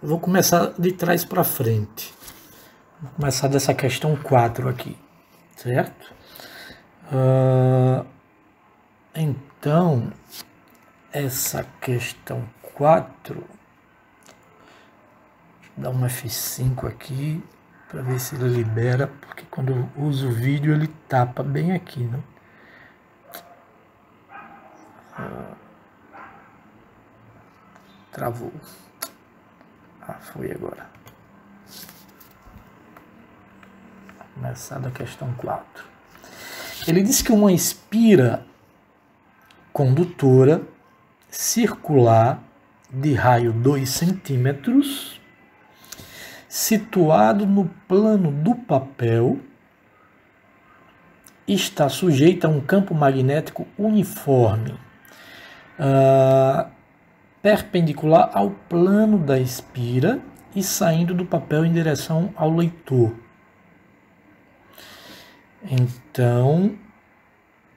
Eu vou começar de trás para frente. Vou começar dessa questão 4 aqui, certo? Então, essa questão 4, dá um F5 aqui para ver se ele libera, porque quando eu uso o vídeo ele tapa bem aqui, né? Travou. Foi agora. Vou começar da questão 4. Ele diz que uma espira condutora circular de raio 2 centímetros, situado no plano do papel, está sujeita a um campo magnético uniforme, perpendicular ao plano da espira e saindo do papel em direção ao leitor. Então,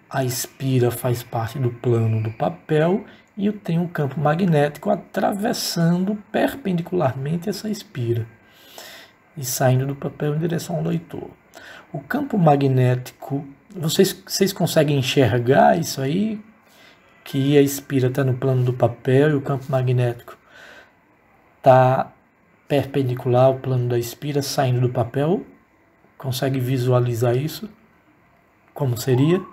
a espira faz parte do plano do papel e eu tenho um campo magnético atravessando perpendicularmente essa espira e saindo do papel em direção ao leitor. O campo magnético, vocês conseguem enxergar isso aí? Que a espira está no plano do papel e o campo magnético está perpendicular ao plano da espira, saindo do papel? Consegue visualizar isso? Como seria?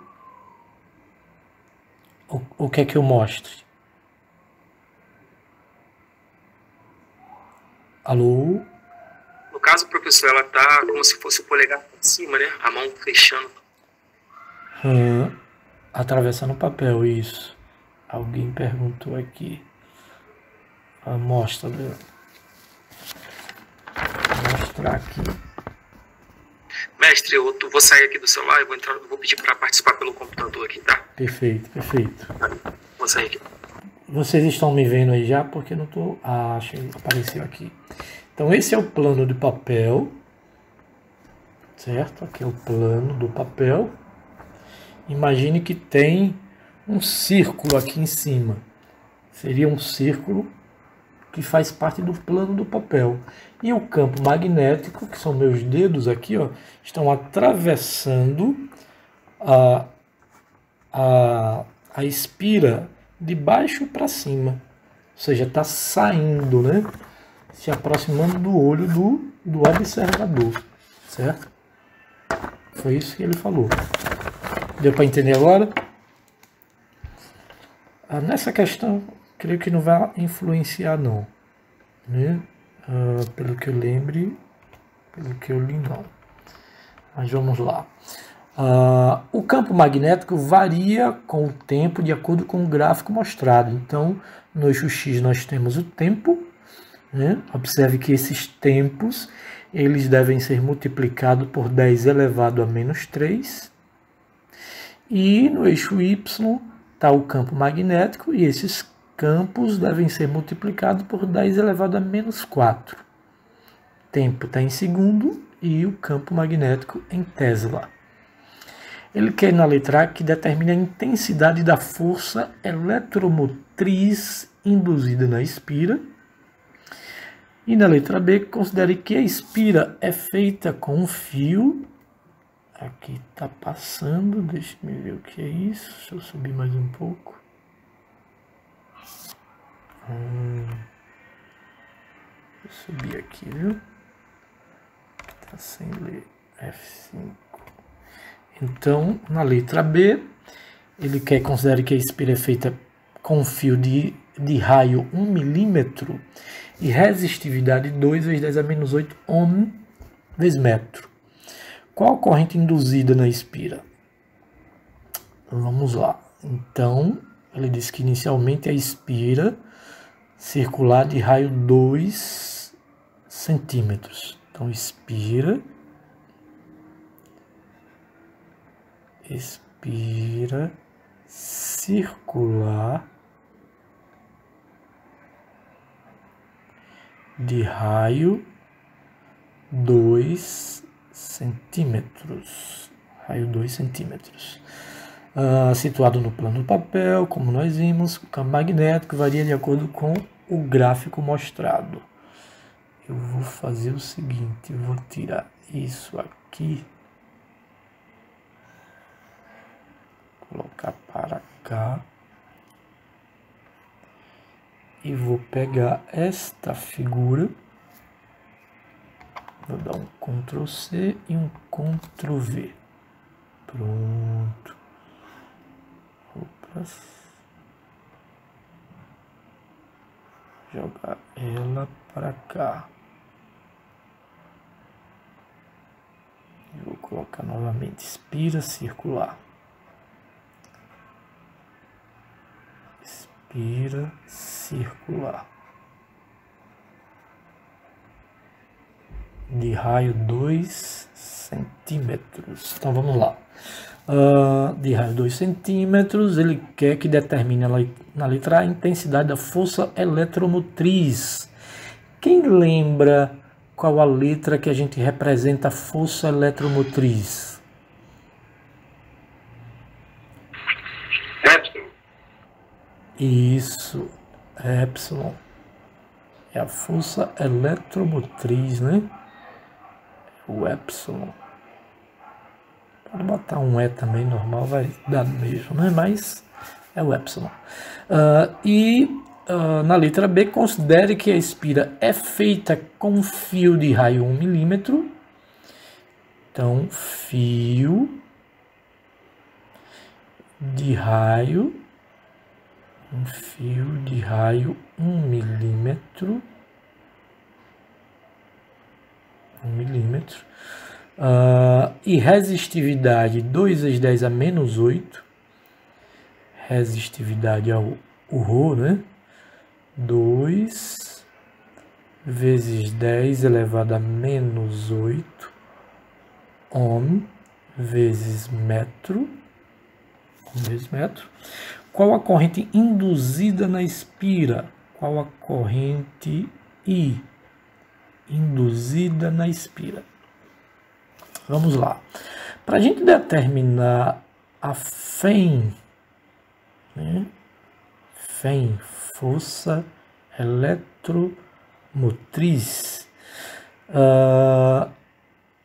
O que é que eu mostro? Alô? No caso, professor, ela está como se fosse o polegar para cima, né? A mão fechando. Atravessando o papel, isso. Alguém perguntou aqui. Mostra. Vou mostrar aqui. Mestre, eu vou sair aqui do celular e vou pedir para participar pelo computador aqui, tá? Perfeito, perfeito. Vou sair aqui. Vocês estão me vendo aí já? Porque não estou... apareceu aqui. Então esse é o plano de papel, certo? Aqui é o plano do papel. Imagine que tem um círculo aqui em cima. Seria um círculo que faz parte do plano do papel. E o campo magnético, que são meus dedos aqui, ó, estão atravessando a espira de baixo para cima. Ou seja, está saindo, né? Se aproximando do olho do observador, certo? Foi isso que ele falou. Deu para entender agora? Nessa questão, creio que não vai influenciar não, né? Pelo que eu lembre, pelo que eu li não. Mas vamos lá. O campo magnético varia com o tempo de acordo com o gráfico mostrado. Então, no eixo X nós temos o tempo, né? Observe que esses tempos eles devem ser multiplicados por 10 elevado a menos 3. E no eixo Y está o campo magnético e esses campos devem ser multiplicados por 10 elevado a menos 4. Tempo está em segundo e o campo magnético em Tesla. Ele quer na letra A que determine a intensidade da força eletromotriz induzida na espira. E na letra B, considere que a espira é feita com um fio. Aqui está passando, deixa eu ver o que é isso. Deixa eu subir mais um pouco. Vou subir aqui, viu? Está sem ler. F5. Então, na letra B, ele quer considerar que a espira é feita com fio de raio 1 milímetro e resistividade 2 vezes 10 a menos 8 ohm vezes metro. Qual a corrente induzida na espira? Vamos lá. Então, ele diz que inicialmente a espira circular de raio 2 centímetros. Então, espira circular de raio 2 centímetros. Raio 2 centímetros. Situado no plano do papel, como nós vimos, o campo magnético varia de acordo com o gráfico mostrado. eu vou fazer o seguinte, eu vou tirar isso aqui, colocar para cá, e vou pegar esta figura, vou dar um Ctrl C e um Ctrl V, pronto, opas, jogar ela para cá. Vou colocar novamente espira circular. Espira circular. De raio 2 centímetros. Então vamos lá. De raio 2 centímetros, ele quer que determine na letra A a intensidade da força eletromotriz. Quem lembra qual a letra que a gente representa a força eletromotriz? Epsilon. Isso, Epsilon. É a força eletromotriz, né? O Epsilon. Pode botar um E também, normal, vai dar mesmo, né? Mas é o Epsilon. Na letra B, considere que a espira é feita com fio de raio 1 milímetro. Então, fio de raio, um fio de raio 1 milímetro. 1 milímetro. E resistividade 2 vezes 10 a menos 8. Resistividade é o Rho, né? 2 vezes 10 elevado a menos 8 ohm vezes metro. Qual a corrente induzida na espira? Qual a corrente I induzida na espira? Vamos lá. Para a gente determinar a FEM, né? FEM, força eletromotriz,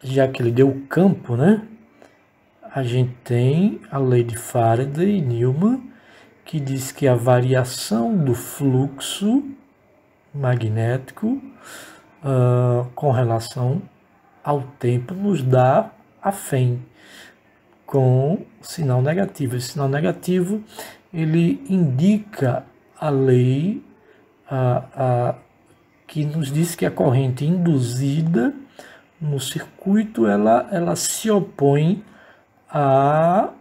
já que ele deu o campo, né? A gente tem a lei de Faraday e Newman, que diz que a variação do fluxo magnético com relação ao tempo nos dá a FEM com sinal negativo. Esse sinal negativo ele indica a lei que nos diz que a corrente induzida no circuito ela se opõe ao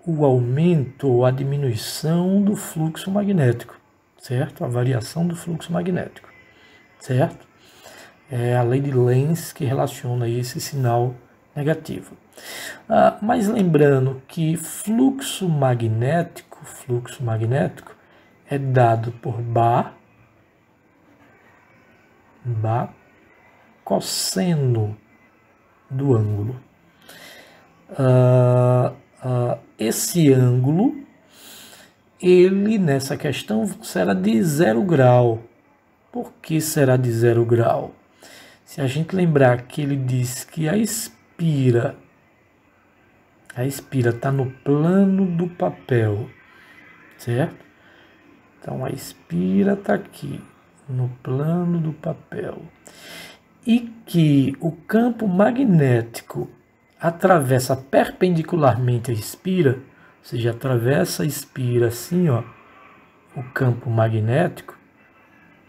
aumento ou a diminuição do fluxo magnético, certo? A variação do fluxo magnético, certo? É a lei de Lenz que relaciona esse sinal negativo. Mas lembrando que fluxo magnético é dado por Bar cosseno do ângulo. Esse ângulo, ele nessa questão será de 0 grau. Por que será de 0 grau? Se a gente lembrar que ele diz que a espira está no plano do papel, certo? Então a espira está aqui, no plano do papel. E que o campo magnético atravessa perpendicularmente a espira, ou seja, atravessa a espira assim, ó, o campo magnético.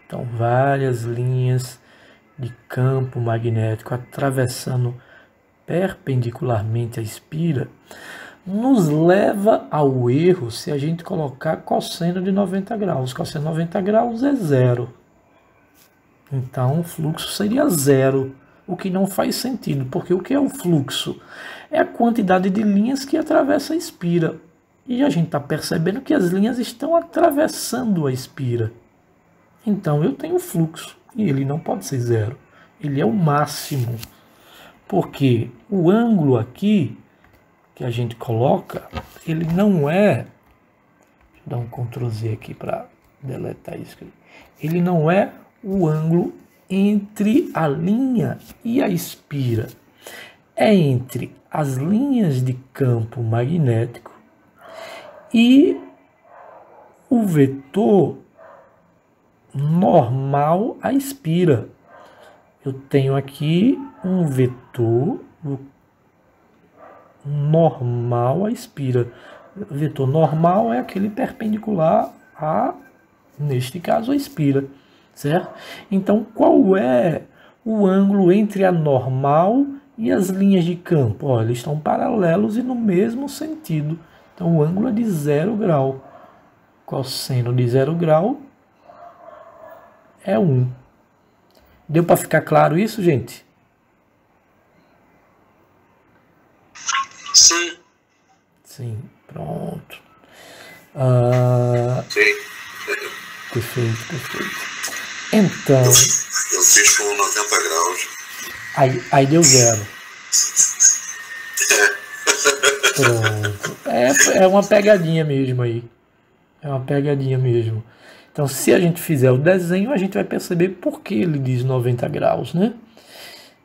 Então, várias linhas de campo magnético atravessando perpendicularmente a espira, nos leva ao erro se a gente colocar cosseno de 90 graus. Cosseno de 90 graus é 0. Então, o fluxo seria 0, o que não faz sentido, porque o que é o fluxo? É a quantidade de linhas que atravessa a espira. E a gente está percebendo que as linhas estão atravessando a espira. Então, eu tenho fluxo, e ele não pode ser 0. Ele é o máximo, porque o ângulo aqui que a gente coloca, ele não é... Deixa eu dar um Ctrl Z aqui para deletar isso. Ele não é o ângulo entre a linha e a espira? É entre as linhas de campo magnético e o vetor normal à espira. Eu tenho aqui um vetor normal à espira. O vetor normal é aquele perpendicular a, neste caso, a espira, certo? Então, qual é o ângulo entre a normal e as linhas de campo? Olha, eles estão paralelos e no mesmo sentido. Então, o ângulo é de 0 grau. Cosseno de 0 grau é 1. Deu para ficar claro isso, gente? Sim. Sim, pronto. Sim. Perfeito. Então... Eu fiz com 90 graus. Aí deu 0. Pronto. É uma pegadinha mesmo aí. É uma pegadinha mesmo. Então, se a gente fizer o desenho, a gente vai perceber por que ele diz 90 graus, né?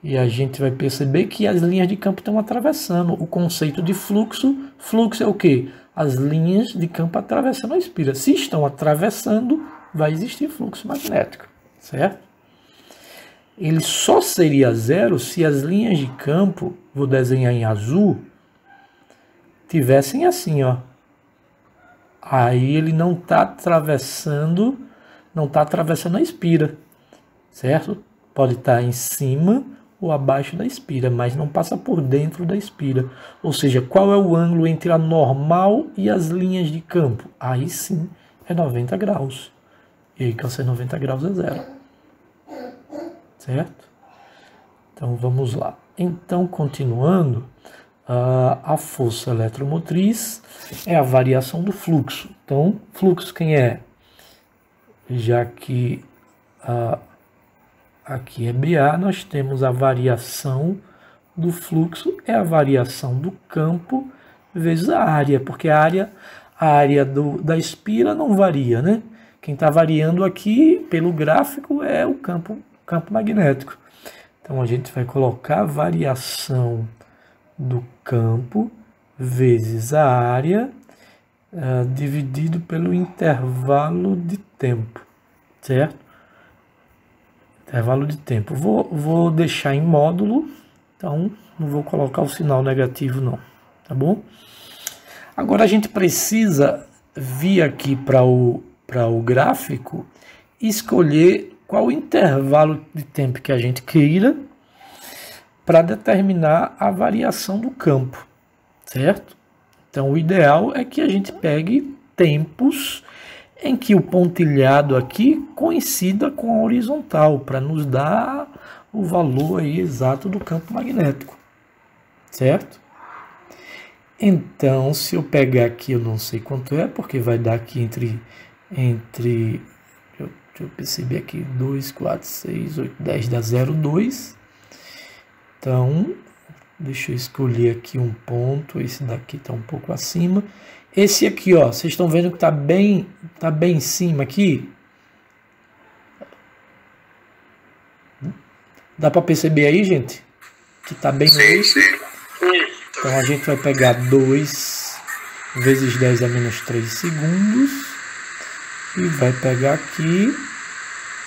E a gente vai perceber que as linhas de campo estão atravessando. O conceito de fluxo. Fluxo é o quê? As linhas de campo atravessando a espira. Se estão atravessando, vai existir fluxo magnético, certo? Ele só seria 0 se as linhas de campo, vou desenhar em azul, tivessem assim, ó. Aí ele não está atravessando a espira, certo? Pode estar em cima ou abaixo da espira, mas não passa por dentro da espira. Ou seja, qual é o ângulo entre a normal e as linhas de campo? Aí sim é 90 graus. E aí, caso 90 graus é 0. Certo? Então vamos lá. Então, continuando, a força eletromotriz é a variação do fluxo. Então, fluxo quem é? Já que aqui é BA, nós temos a variação do fluxo, é a variação do campo vezes a área, porque a área da espira não varia, né? Quem está variando aqui pelo gráfico é o campo magnético. Então a gente vai colocar a variação do campo vezes a área dividido pelo intervalo de tempo, certo? Intervalo de tempo. Vou deixar em módulo, então não vou colocar o sinal negativo não, tá bom? Agora a gente precisa vir aqui para o gráfico e escolher qual o intervalo de tempo que a gente queira para determinar a variação do campo, certo? Então o ideal é que a gente pegue tempos em que o pontilhado aqui coincida com a horizontal, para nos dar o valor aí exato do campo magnético, certo? Então, se eu pegar aqui, eu não sei quanto é, porque vai dar aqui entre deixa eu perceber aqui, 2, 4, 6, 8, 10, dá 0,2. Então, deixa eu escolher aqui um ponto, esse daqui está um pouco acima. Esse aqui, ó, vocês estão vendo que está bem em cima aqui? Dá para perceber aí, gente? Que está bem no eixo? Então, a gente vai pegar 2 vezes 10 a menos 3 segundos. E vai pegar aqui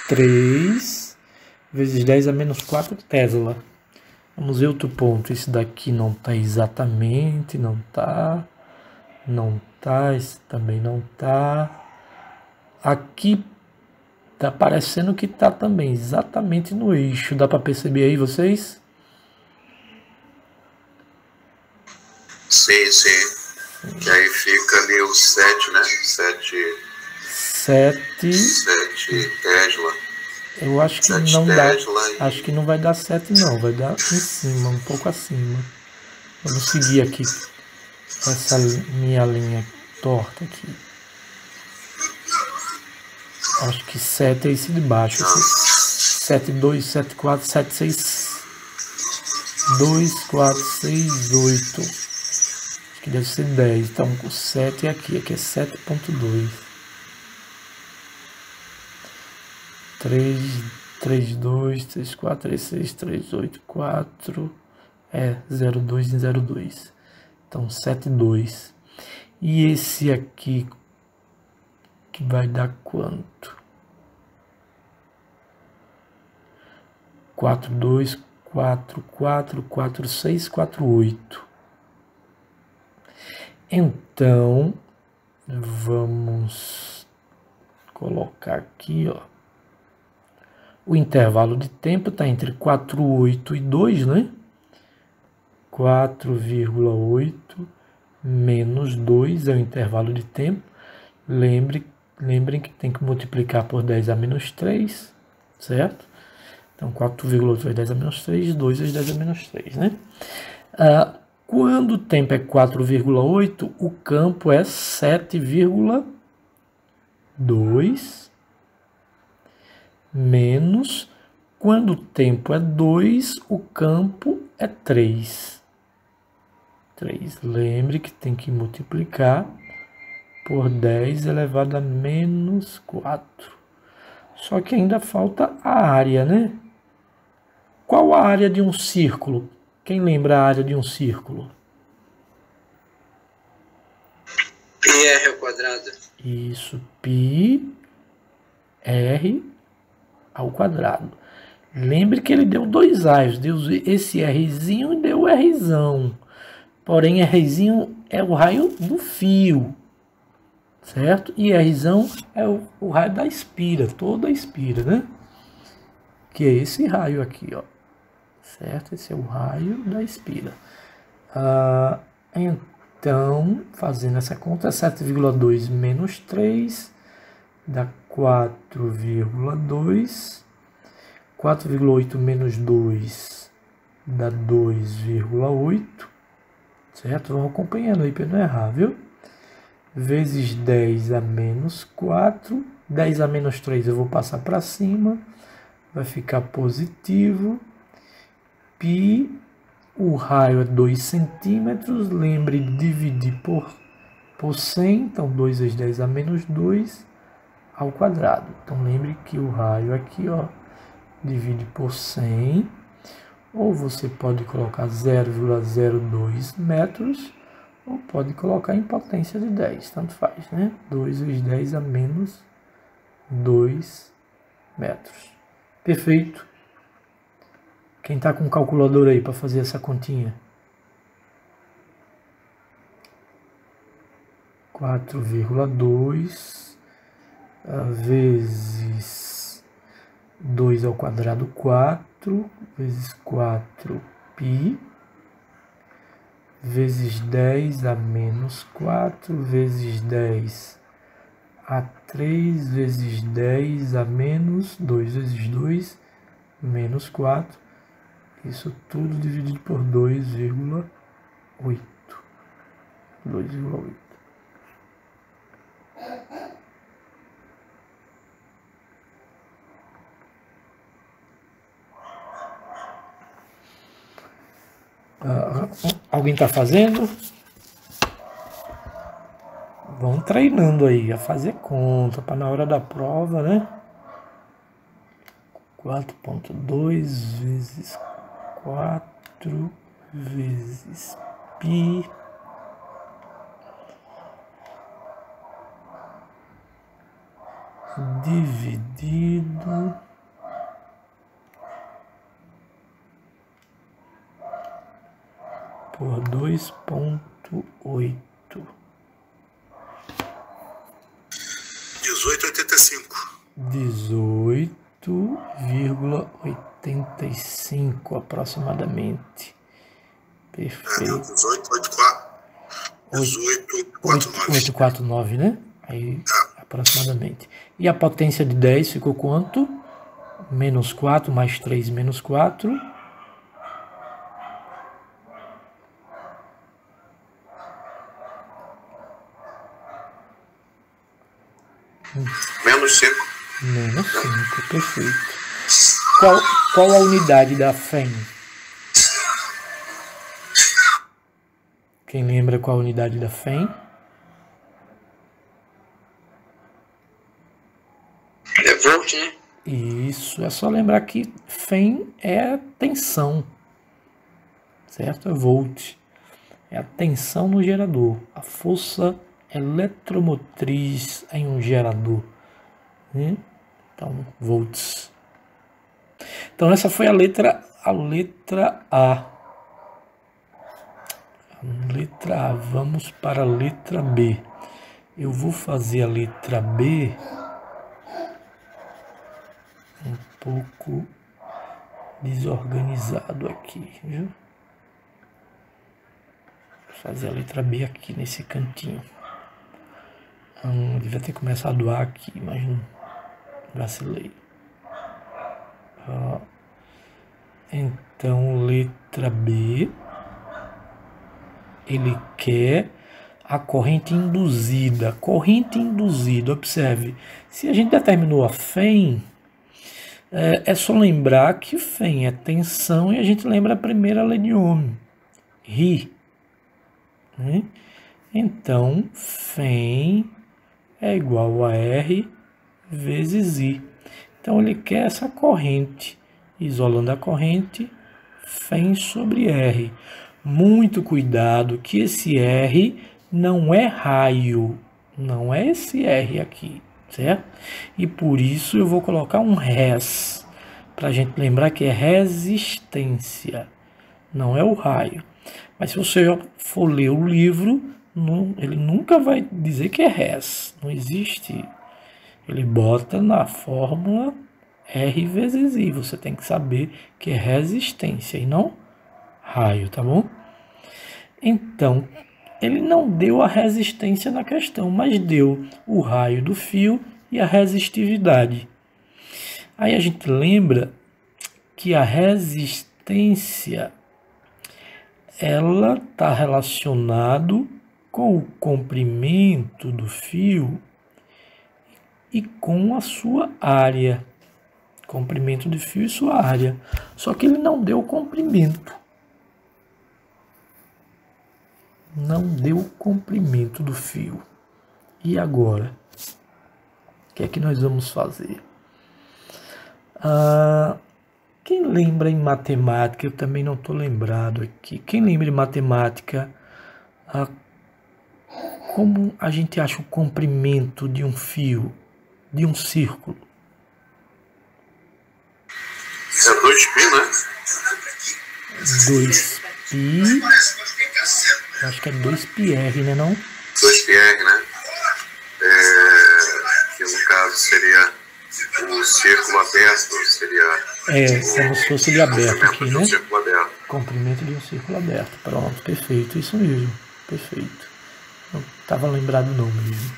3 vezes 10 a menos 4 Tesla. Vamos ver outro ponto. Esse daqui não está exatamente, não está, esse também não está. Aqui está parecendo que está também exatamente no eixo. Dá para perceber aí, vocês? Sim. Que aí fica ali o 7, né? 7 Tesla. Eu acho que não dá. Acho que não vai dar 7 não. Vai dar em cima, um pouco acima. Vamos seguir aqui essa minha linha torta aqui. Acho que 7 é esse de baixo aqui. 7, 2, 7, 4, 7, 6, 2, 4, 6, 8. Acho que deve ser 10. Então o 7 é aqui. Aqui é 7.2. 3, 32, 34, 36, 38, 4. 0,2 em 0,2. Então, 7,2. E esse aqui, que vai dar quanto? 4,2, 4, 4, 4, 6, 4, 8. Então, vamos colocar aqui, ó. O intervalo de tempo está entre 4,8 e 2, né? 4,8 menos 2 é o intervalo de tempo. Lembrem que tem que multiplicar por 10 a menos 3, certo? Então, 4,8 vezes 10 a menos 3, 2 vezes 10 a menos 3, né? Quando o tempo é 4,8, o campo é 7,2 menos, quando o tempo é 2, o campo é 3. Lembre que tem que multiplicar por 10 elevado a menos 4. Só que ainda falta a área, né? Qual a área de um círculo? Quem lembra a área de um círculo? πr ao quadrado. Isso, πr ao quadrado. Lembre que ele deu 2 raios, deu esse Rzinho e deu o Rzão. Porém, Rzinho é o raio do fio, certo? E Rzão é o raio da espira, toda a espira, né? Que é esse raio aqui, ó. Certo? Esse é o raio da espira. Então, fazendo essa conta, 7,2 menos 3 dá 4,2. 4,8 menos 2 dá 2,8. Certo? Vão acompanhando aí para não errar, viu? Vezes 10 a menos 4. 10 a menos 3 eu vou passar para cima. Vai ficar positivo. Π, o raio é 2 centímetros. Lembre de dividir por 100. Então, 2 vezes 10 a menos 2 ao quadrado. Então, lembre que o raio aqui, ó, divide por 100. Ou você pode colocar 0,02 metros, ou pode colocar em potência de 10, tanto faz, né? 2 vezes 10 a menos 2 metros. Perfeito. Quem está com o calculador aí para fazer essa continha? 4,2 vezes 2 ao quadrado, 4, vezes 4, π, vezes 10 a menos 4, vezes 10 a 3, vezes 10 a menos 2, vezes 2, menos 4. Isso tudo dividido por 2,8. 2,8. Alguém está fazendo? Vão treinando aí a fazer conta para na hora da prova, né? 4,2 vezes 4 vezes π dividido por 2,8. 18,85 aproximadamente. Perfeito. 849, né? Aí, aproximadamente. E a potência de 10 ficou quanto? Menos 4 mais 3 menos 4. Menos 5. Menos 5, perfeito. Qual a unidade da FEM? Quem lembra qual a unidade da FEM? É volt, né? Isso, é só lembrar que Fem é tensão, certo? É volt. É a tensão no gerador, a força eletromotriz em um gerador, né? Então, volts. Então essa foi a letra A. Letra A, vamos para a letra B. Eu vou fazer a letra B um pouco desorganizado aqui, viu? Vou fazer a letra B aqui nesse cantinho. Devia ter começado A aqui, mas não vacilei. Então, letra B, ele quer a corrente induzida. Corrente induzida, observe, se a gente determinou a Fem, é só lembrar que Fem é tensão e a gente lembra a primeira lei de Ohm, Ri. Né? Então, Fem é igual a R vezes I. Então, ele quer essa corrente, isolando a corrente, Fem sobre R. Muito cuidado que esse R não é raio, não é esse R aqui, certo? E por isso eu vou colocar um res, para a gente lembrar que é resistência, não é o raio. Mas se você for ler o livro, ele nunca vai dizer que é res, não existe. Ele bota na fórmula R vezes I. Você tem que saber que é resistência e não raio, tá bom? Então, ele não deu a resistência na questão, mas deu o raio do fio e a resistividade. Aí a gente lembra que a resistência ela está relacionado com o comprimento do fio e com a sua área. Comprimento de fio e sua área. Só que ele não deu o comprimento. Não deu o comprimento do fio. E agora? O que é que nós vamos fazer? Quem lembra em matemática, eu também não estou lembrado aqui. Quem lembra em matemática, como a gente acha o comprimento de um fio, de um círculo? É 2π, né? 2π, acho que é 2πr, né não? 2πr, né? Que no caso seria o círculo aberto, seria... Como se fosse ele aberto aqui, né? Comprimento de um círculo aberto. Pronto, perfeito, isso mesmo. Perfeito. Não estava lembrado não mesmo.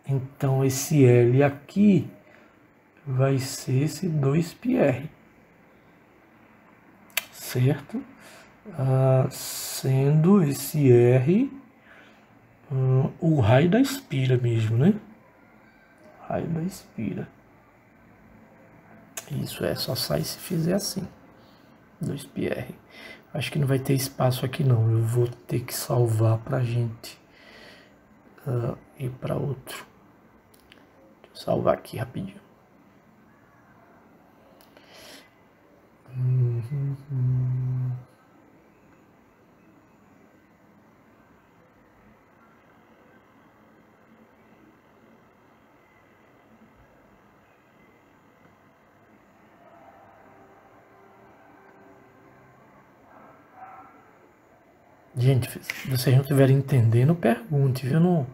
Então esse L aqui vai ser esse 2πr. Certo? Sendo esse R o raio da espira mesmo, né? Raio da espira. Isso só sai se fizer assim. 2πr. Acho que não vai ter espaço aqui não. Eu vou ter que salvar pra gente ir para outro. Deixa eu salvar aqui rapidinho. Gente, se vocês não estiverem entendendo, pergunte, viu?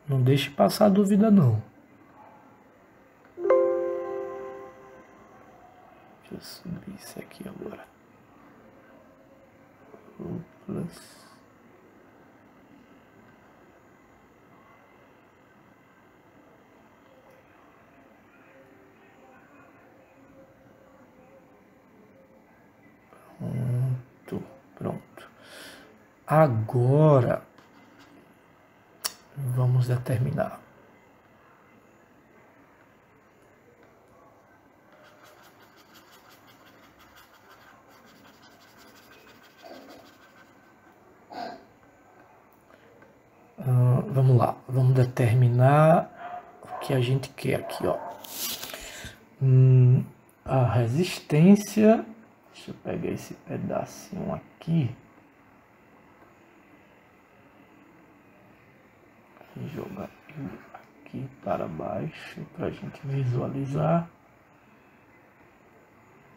Não deixe passar dúvida, não. Deixa eu subir isso aqui agora. Plus. Pronto. Agora, vamos determinar. Vamos lá, vamos determinar o que a gente quer aqui, ó. A resistência, deixa eu pegar esse pedacinho aqui e jogar aqui para baixo para a gente visualizar.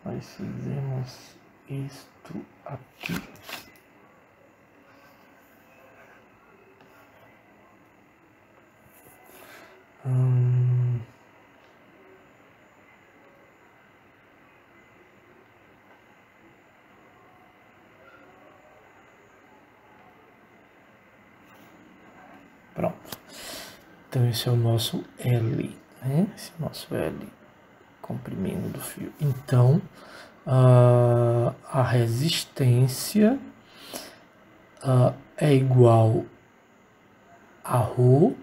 Nós fizemos isto aqui. Pronto. Então esse é o nosso L, né? Esse é o nosso L, comprimento do fio. Então a resistência é igual a ρ.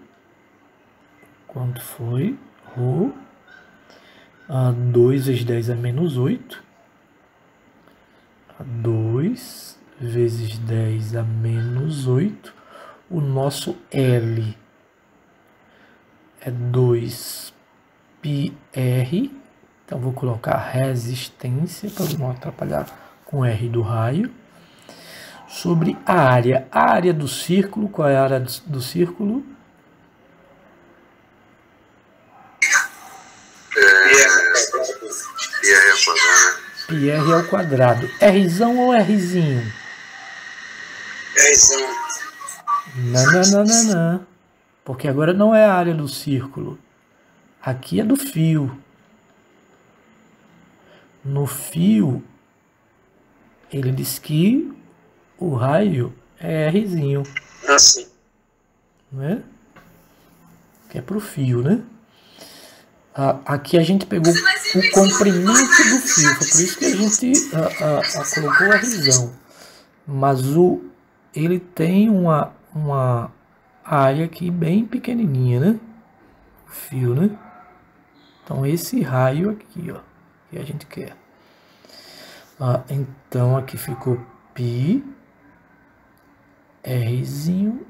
Quanto foi? Ρ 2 vezes 10 a menos 8. 2 vezes 10 a menos 8. O nosso L é 2πr. Então vou colocar resistência para não atrapalhar com R do raio. Sobre a área. A área do círculo, qual é a área do círculo? πr ao quadrado. Rzão ou Rzinho? Rzão. Não. Porque agora não é a área do círculo. Aqui é do fio. No fio, ele diz que o raio é Rzinho. Assim. Né? Que é pro fio, né? Aqui a gente pegou o comprimento do fio, foi por isso que a gente colocou a Rzão. Mas ele tem uma área aqui bem pequenininha, né? O fio, né? Então esse raio aqui, ó, que a gente quer. Então aqui ficou π Rzinho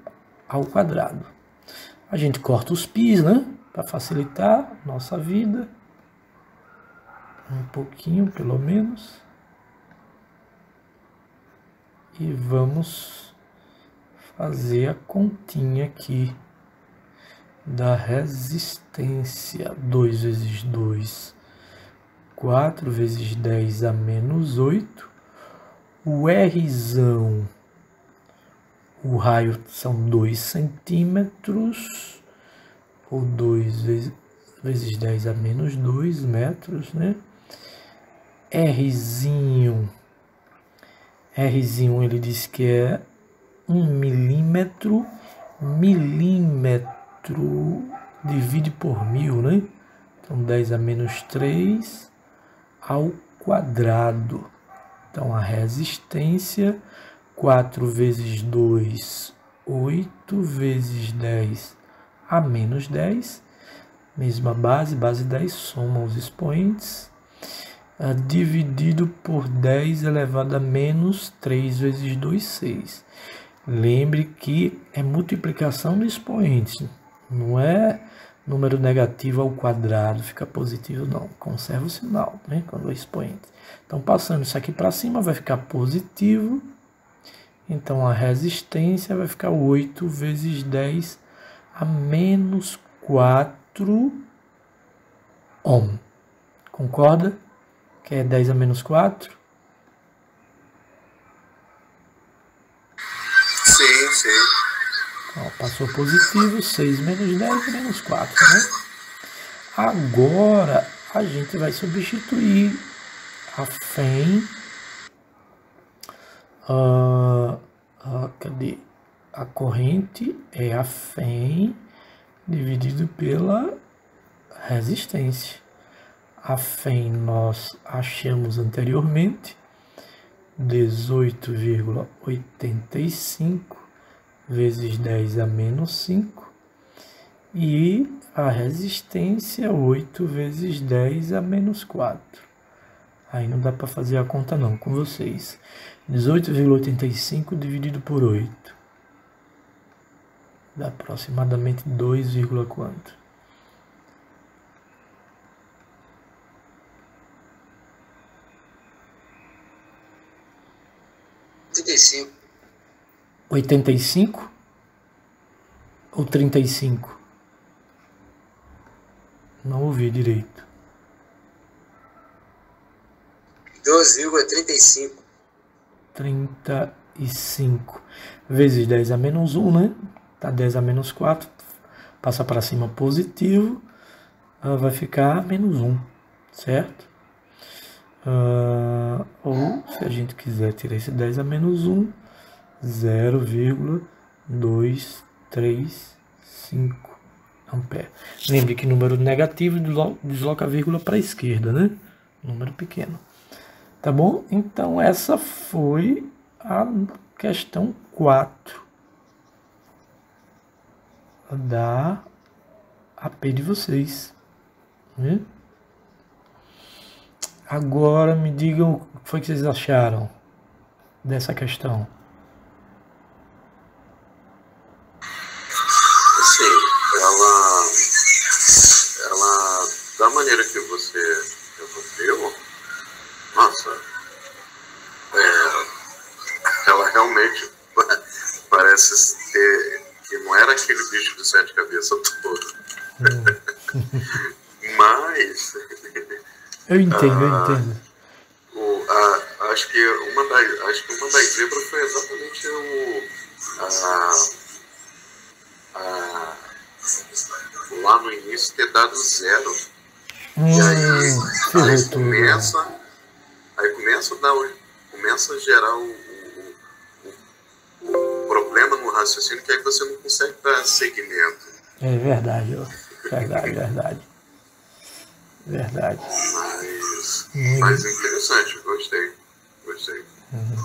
ao quadrado. A gente corta os π's, né? Para facilitar nossa vida. Um pouquinho, pelo menos. E vamos fazer a continha aqui da resistência. 2 vezes 2, 4 vezes 10 a menos 8. O Rzão, o raio são 2 centímetros, ou 2 vezes 10 a menos 2 metros, né? Rzinho ele diz que é 1 milímetro. Milímetro divide por 1000, né? Então 10 a menos 3 ao quadrado. Então a resistência, 4 vezes 2, 8 vezes 10 a menos 10. Mesma base 10, soma os expoentes. Dividido por 10 elevado a menos 3 vezes 2, 6. Lembre que é multiplicação do expoente, não é número negativo ao quadrado, fica positivo não. Conserva o sinal, né, quando é expoente. Então passando isso aqui para cima vai ficar positivo. Então a resistência vai ficar 8 vezes 10 a menos 4 ohm. Concorda? Que é 10 a menos 4? Sim. Então, passou positivo, 6 menos 10 menos 4, né? Agora a gente vai substituir a Fem. Cadê? A corrente é a Fem dividido pela resistência. A Fem nós achamos anteriormente 18,85 vezes 10 a menos 5 e a resistência 8 vezes 10 a menos 4. Aí não dá para fazer a conta não com vocês. 18,85 dividido por 8 dá aproximadamente 2, quanto? 85. 85 ou 35? Não ouvi direito. 2,35. 35 vezes 10 a menos 1, né? Tá 10 a menos 4. Passa para cima positivo. Vai ficar menos 1, certo? Ou, se a gente quiser tirar esse 10 a menos 1, 0,235 ampere. Lembre que número negativo desloca a vírgula para a esquerda, né? Número pequeno. Tá bom? Então, essa foi a questão 4 da AP de vocês. Né? Agora me digam o que foi que vocês acharam dessa questão. Assim, ela da maneira que você resolveu, nossa, ela realmente parece que não era aquele bicho de 7 cabeças todo. Mas Eu entendo. Acho que uma das zebras foi exatamente lá no início ter dado 0. E aí começa a gerar o problema no raciocínio, que aí você não consegue dar segmento. É verdade, verdade. Mas interessante, gostei.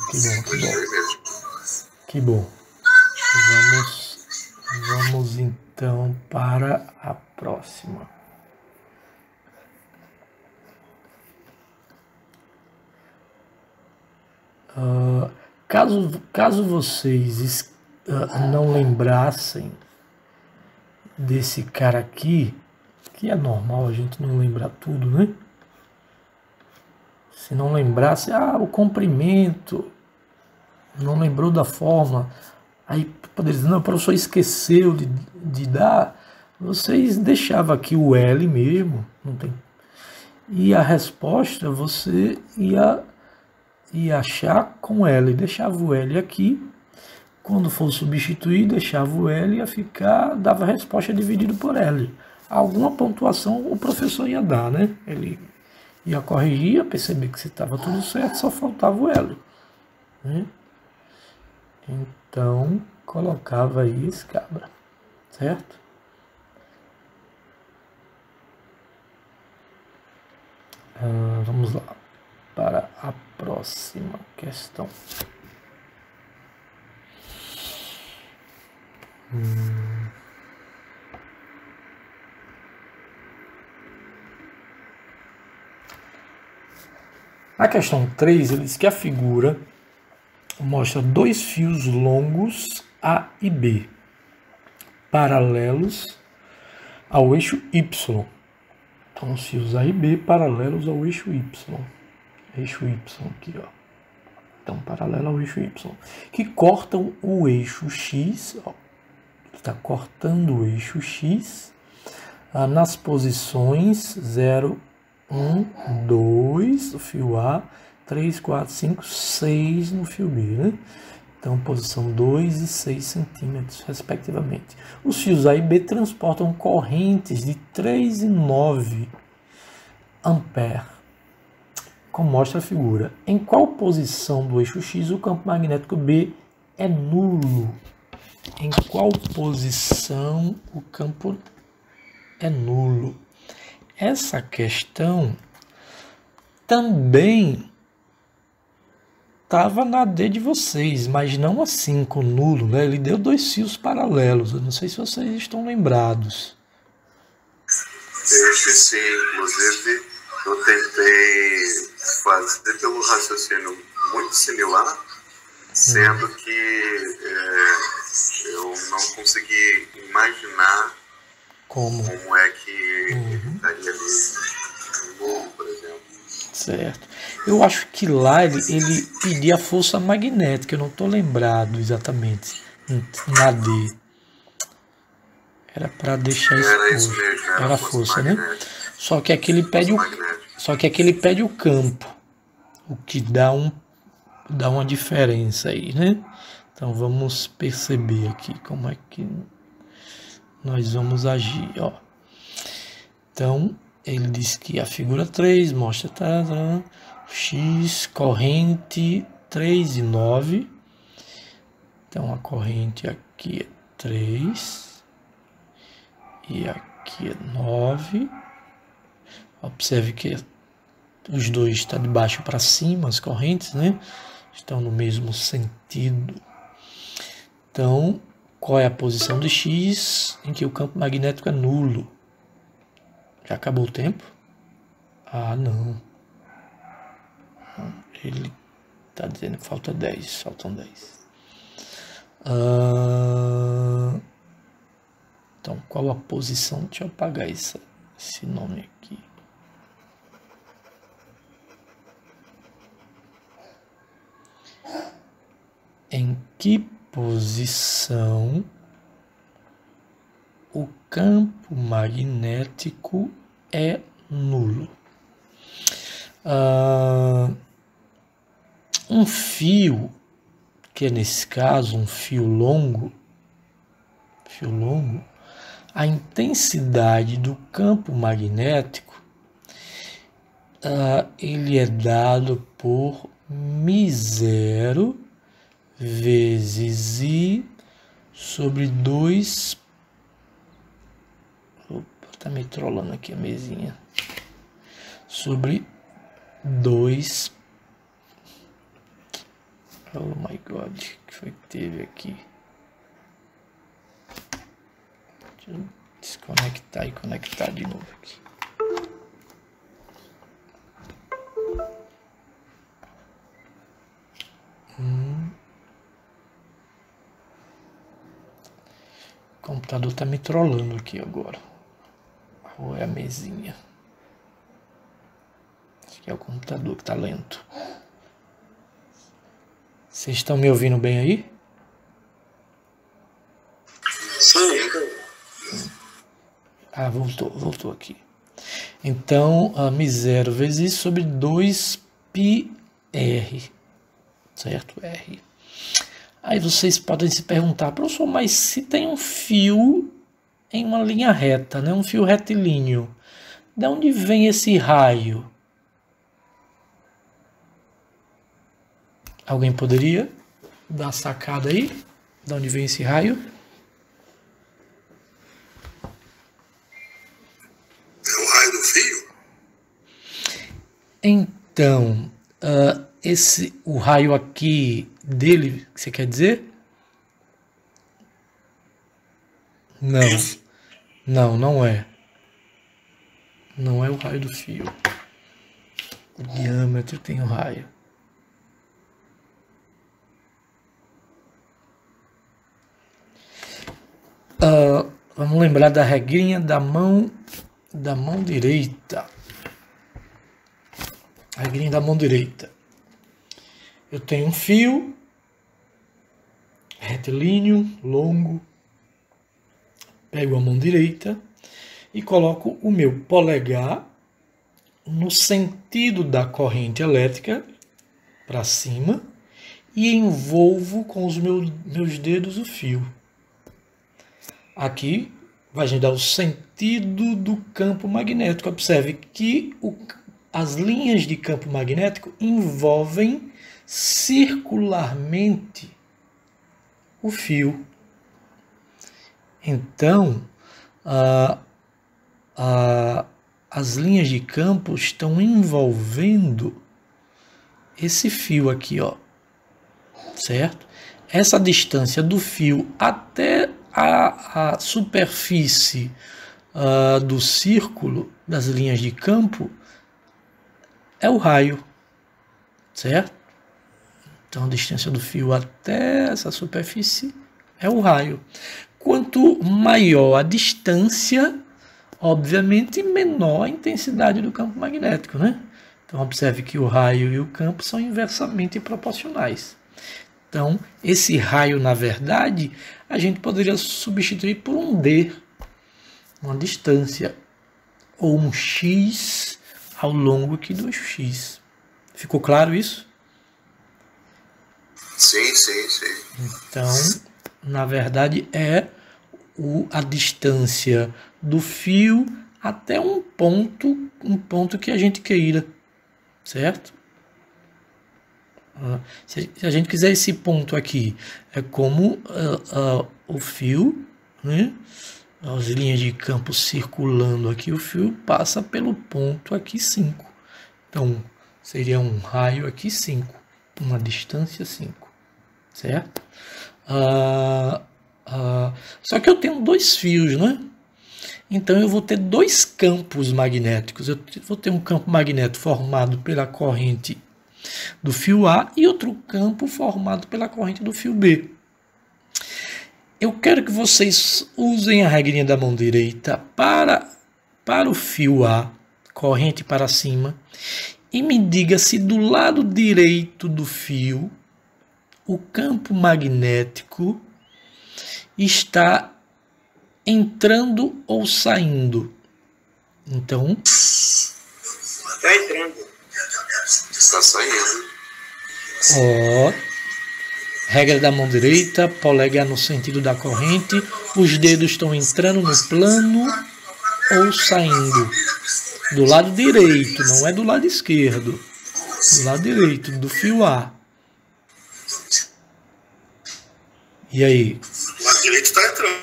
Que bom. Mesmo. Que bom. Vamos então para a próxima. Caso vocês não lembrassem desse cara aqui, que é normal a gente não lembrar tudo, né? Se não lembrasse, o comprimento, não lembrou da fórmula, aí poderia dizer, não, o professor esqueceu de dar, vocês deixavam aqui o L mesmo, não tem. E a resposta você ia achar com L, deixava o L aqui, quando for substituir, deixava o L, ia ficar, dava a resposta dividido por L. Alguma pontuação o professor ia dar, né? Ele ia corrigir, ia perceber que se estava tudo certo, só faltava o L. Né? Então, colocava aí esse cabra, certo? Vamos lá, para a próxima questão. Na questão 3, ele diz que a figura mostra dois fios longos A e B, paralelos ao eixo Y. Então, os fios A e B paralelos ao eixo Y. Eixo Y aqui, ó. Então, paralelo ao eixo Y. Que cortam o eixo X, ó. Está cortando o eixo X nas posições 0, 1, 2 no fio A, 3, 4, 5, 6 no fio B, né? Então, posição 2 e 6 centímetros, respectivamente. Os fios A e B transportam correntes de 3 e 9 ampere, como mostra a figura. Em qual posição do eixo X o campo magnético B é nulo? Em qual posição o campo é nulo? Essa questão também estava na D de vocês, mas não assim com nulo, né? Ele deu dois fios paralelos. Eu não sei se vocês estão lembrados. Acho que sim. Inclusive, eu tentei fazer pelo raciocínio muito similar, sendo que eu não consegui imaginar como é que ele estaria ali no nulo, por exemplo. Certo. Eu acho que lá ele pedia a força magnética, eu não estou lembrado exatamente. Na D. Era para deixar Era exposto. isso mesmo, Era a força, né? magnética. Só que aqui ele pede o campo, o que dá uma diferença aí, né? Então vamos perceber aqui como é que nós vamos agir, ó. Então, ele diz que a figura 3 mostra X, corrente 3 e 9. Então, a corrente aqui é 3 e aqui é 9. Observe que os dois estão de baixo para cima, as correntes, né? Estão no mesmo sentido. Então, qual é a posição de X em que o campo magnético é nulo? Já acabou o tempo? Ah, não. Ele está dizendo que faltam 10. Então, qual a posição? Deixa eu apagar esse nome aqui. Em que posição o campo magnético é nulo? Um fio, que é nesse caso um fio longo, a intensidade do campo magnético ele é dado por μ0 vezes I sobre 2. Opa, tá me trollando aqui a mesinha. Sobre 2. Oh my god, o que foi que teve aqui? Deixa eu desconectar e conectar de novo aqui. O computador tá me trollando aqui agora. Ou é a mesinha? Acho que é o computador que tá lento. Vocês estão me ouvindo bem aí? Sim. Ah, voltou aqui. Então, μ0 vezes isso sobre 2πr, certo? R. Aí vocês podem se perguntar, professor, mas se tem um fio em uma linha reta, né? Um fio retilíneo, de onde vem esse raio? Alguém poderia dar uma sacada aí? De onde vem esse raio? É o raio do fio? Então, o raio aqui dele, que você quer dizer? Não é. Não é o raio do fio. O diâmetro tem o raio. Vamos lembrar da regrinha da mão direita. A regrinha da mão direita. Eu tenho um fio retilíneo, longo. Pego a mão direita e coloco o meu polegar no sentido da corrente elétrica para cima e envolvo com os meus dedos o fio. Aqui vai dar o sentido do campo magnético. Observe que as linhas de campo magnético envolvem circularmente o fio. Então, as linhas de campo estão envolvendo esse fio aqui, ó, certo? Essa distância do fio até a superfície do círculo das linhas de campo é o raio, certo? Então, a distância do fio até essa superfície é o raio. Quanto maior a distância, obviamente, menor a intensidade do campo magnético, né? Então, observe que o raio e o campo são inversamente proporcionais. Então, esse raio, na verdade, a gente poderia substituir por um d, uma distância, ou um x ao longo aqui do x. Ficou claro isso? Sim, sim, sim. Então, na verdade, é a distância do fio até um ponto que a gente queira, certo? Se a gente quiser esse ponto aqui, é como o fio, né? As linhas de campo circulando aqui, o fio passa pelo ponto aqui 5. Então, seria um raio aqui 5, uma distância 5, certo? Só que eu tenho dois fios, né? Então eu vou ter dois campos magnéticos. Eu vou ter um campo magnético formado pela corrente do fio A e outro campo formado pela corrente do fio B. Eu quero que vocês usem a regrinha da mão direita para o fio A, corrente para cima, e me diga se do lado direito do fio o campo magnético está entrando ou saindo. Então, Está entrando. Está saindo. Regra da mão direita, polegar no sentido da corrente, os dedos estão entrando no plano ou saindo. Do lado direito, não é do lado esquerdo. Do lado direito, do fio A. E aí? O lado direito está entrando.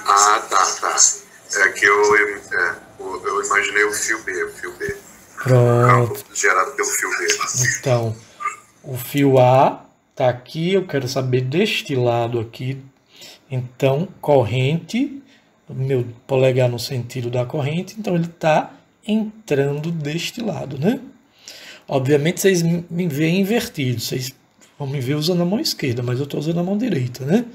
Ah, tá. É que eu imaginei o fio B. Pronto. Campo gerado pelo fio B. Então, o fio A está aqui, eu quero saber deste lado aqui. Então, corrente, meu polegar no sentido da corrente, então ele está entrando deste lado, né? Obviamente vocês me veem invertido, vocês vão me ver usando a mão esquerda, mas eu estou usando a mão direita, né?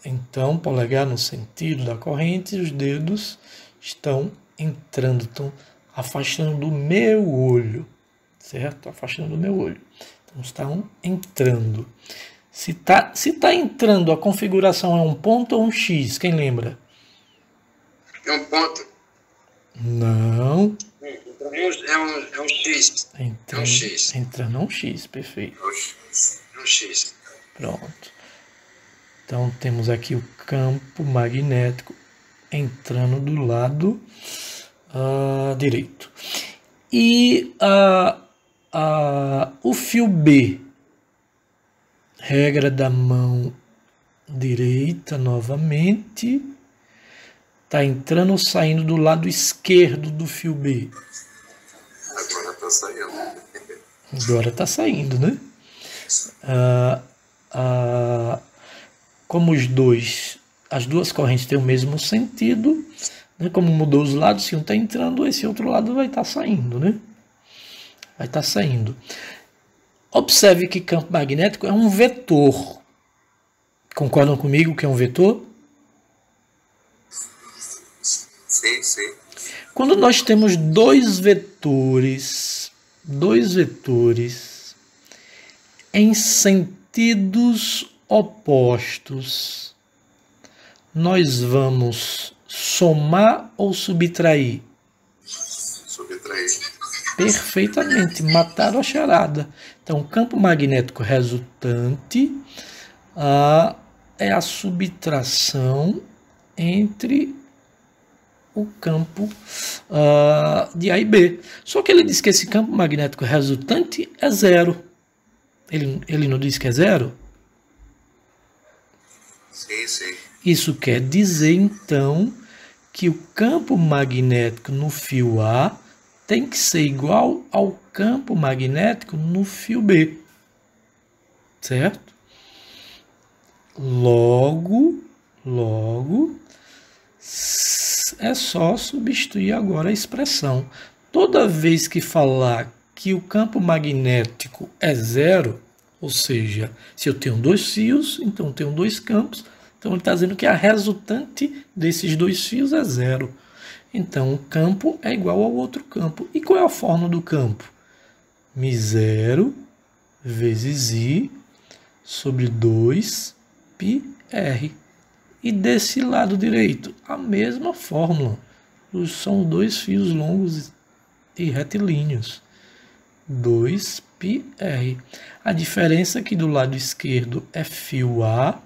Então, polegar no sentido da corrente, os dedos estão entrando, estão afastando do meu olho, certo? Afastando do meu olho. Então, estão entrando. Se tá entrando, a configuração é um ponto ou um X? Quem lembra? É um ponto. Não. É um X. É um X. Entrando é um X, perfeito. É um X. Pronto. Então, temos aqui o campo magnético entrando do lado direito. E o fio B, regra da mão direita novamente, está entrando ou saindo do lado esquerdo do fio B. Agora está saindo. Agora está saindo, né? Como as duas correntes têm o mesmo sentido, né? Como mudou os lados, se um está entrando, esse outro lado vai estar saindo, né? Vai estar saindo. Observe que campo magnético é um vetor. Concordam comigo que é um vetor? Sim. Quando nós temos dois vetores em sentidos opostos, nós vamos somar ou subtrair? Subtrair. Perfeitamente, mataram a charada. Então, o campo magnético resultante é a subtração entre o campo de A e B. Só que ele diz que esse campo magnético resultante é zero. Ele não diz que é zero? Sim. Isso quer dizer, então, que o campo magnético no fio A tem que ser igual ao campo magnético no fio B. Certo? Logo, é só substituir agora a expressão. Toda vez que falar que o campo magnético é zero, ou seja, se eu tenho dois fios, então eu tenho dois campos, então ele está dizendo que a resultante desses dois fios é zero. Então, um campo é igual ao outro campo. E qual é a fórmula do campo? μ0 vezes I sobre 2πr. E desse lado direito, a mesma fórmula. São dois fios longos e retilíneos. 2πr. A diferença é que do lado esquerdo é fio A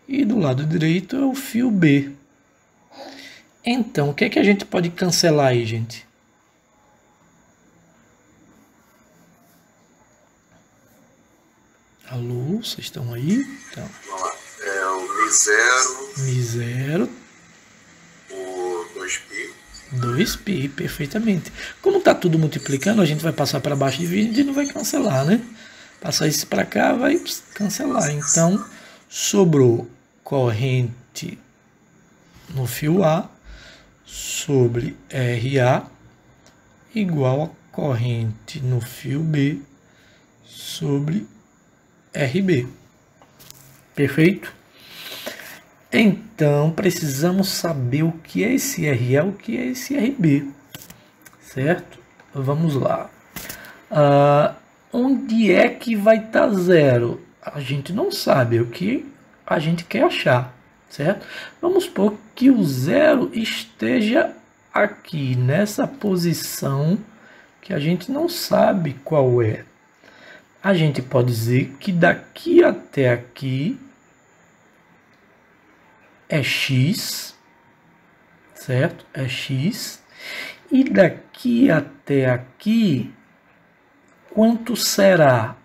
e do lado direito é o fio B. Então, o que é que a gente pode cancelar aí, gente? Alô, vocês estão aí? Então, Vamos lá. É o μ0, o 2π. 2π, perfeitamente. Como está tudo multiplicando, a gente vai passar para baixo dividindo e não vai cancelar, né? Passar isso para cá, vai cancelar. Então, sobrou corrente no fio A sobre RA igual a corrente no fio B sobre RB. Perfeito? Então, precisamos saber o que é esse RA, o que é esse RB. Certo? Vamos lá. Onde é que vai estar zero? A gente não sabe, o que a gente quer achar. Certo? Vamos supor que o zero esteja aqui, nessa posição que a gente não sabe qual é. A gente pode dizer que daqui até aqui é x, certo? É x. E daqui até aqui, quanto será?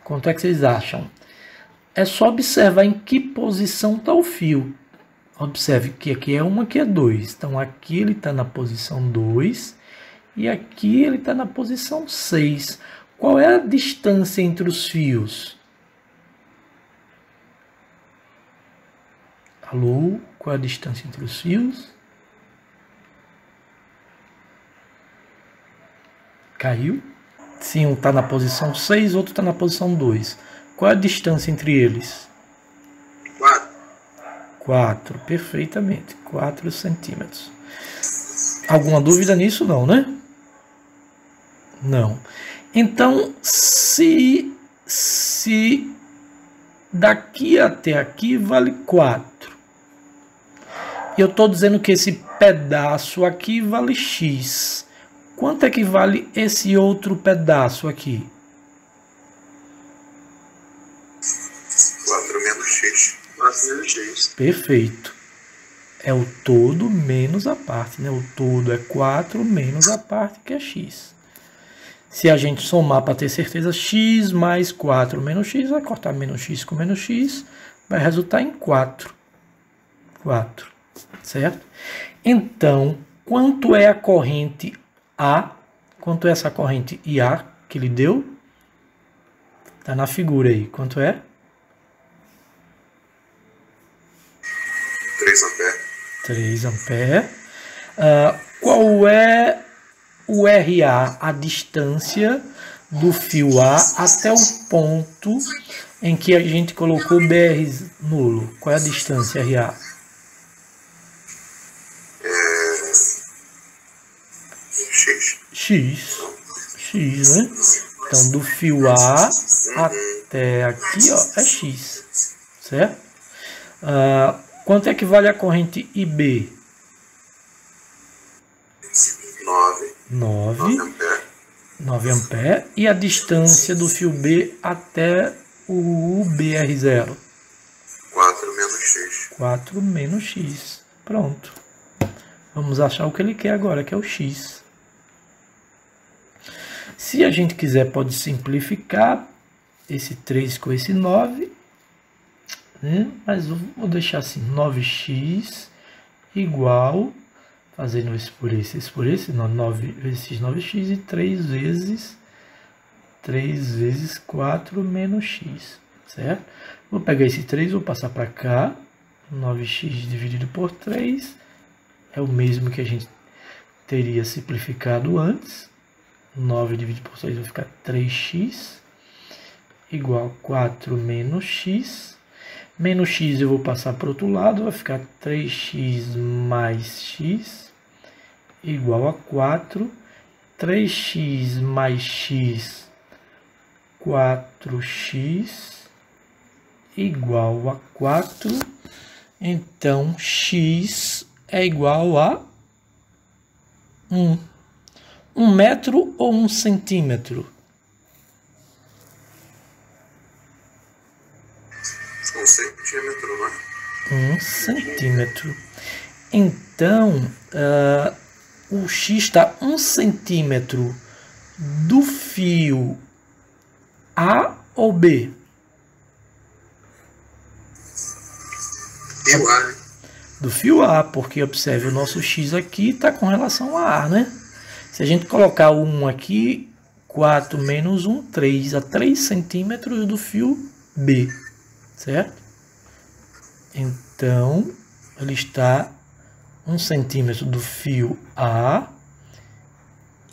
Quanto é que vocês acham? É só observar em que posição está o fio. Observe que aqui é 1, aqui é 2. Então aqui ele está na posição 2 e aqui ele está na posição 6. Qual é a distância entre os fios? Alô? Qual é a distância entre os fios? Caiu? Sim, um está na posição 6, outro está na posição 2. Qual é a distância entre eles? 4, perfeitamente. 4 centímetros. Alguma dúvida nisso? Não, né? Não. Então, se daqui até aqui vale 4. E eu estou dizendo que esse pedaço aqui vale x. Quanto é que vale esse outro pedaço aqui? 4 menos x. 4 menos x. Perfeito. É o todo menos a parte, né? O todo é 4 menos a parte que é x. Se a gente somar para ter certeza, x mais 4 menos x, vai cortar menos x com menos x, vai resultar em 4. 4, certo? Então, quanto é a corrente A? Quanto é essa corrente IA que ele deu? Está na figura aí. Quanto é? 3 amperes. 3 amperes. Qual é o RA, a distância do fio A até o ponto em que a gente colocou BR nulo? Qual é a distância RA? X, né? Então, do fio A até aqui, ó, é X, certo? Quanto é que vale a corrente IB? 9 amperes. E a distância do fio B até o BR0? 4 menos x. 4 menos x. Pronto. Vamos achar o que ele quer agora, que é o x. Se a gente quiser, pode simplificar esse 3 com esse 9. Né? Mas eu vou deixar assim, 9x igual, fazendo esse por esse, não, 9 vezes 9x e 3 vezes 4 menos x, certo? Vou pegar esse 3, vou passar para cá, 9x dividido por 3, é o mesmo que a gente teria simplificado antes, 9 dividido por 6 vai ficar 3x, igual a 4 menos x, Menos x eu vou passar para o outro lado, vai ficar 3x mais x igual a 4. 3x mais x, 4x igual a 4. Então, x é igual a 1. 1 metro ou 1 centímetro? 1 centímetro, né? 1 centímetro. Então, o x está 1 centímetro do fio A ou B? Fio A, né? Do fio A, porque observe, o nosso x aqui está com relação a A, né? Se a gente colocar o 1 aqui, 4 menos 1, 3, a 3 centímetros do fio B, certo? Então, ele está 1 centímetro do fio A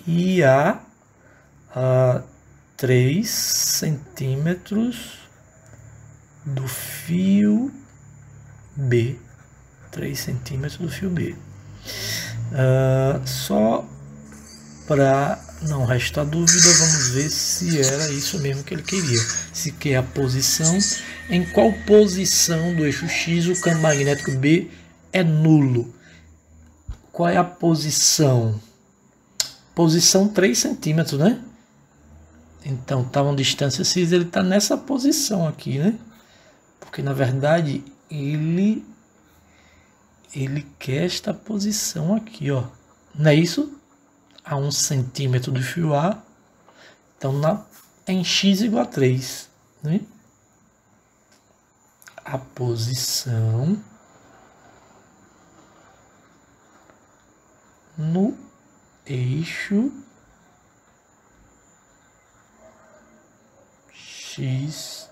e a 3 centímetros do fio B. 3 centímetros do fio B. Só para não restar dúvida, vamos ver se era isso mesmo que ele queria. Se quer a posição, em qual posição do eixo X o campo magnético B é nulo. Qual é a posição? Posição 3 centímetros, né? Então, tá uma distância X, ele está nessa posição aqui, né? Porque, na verdade, ele quer esta posição aqui, ó. Não é isso? A 1 centímetro do fio A. Então, em X igual a 3, né? A posição no eixo X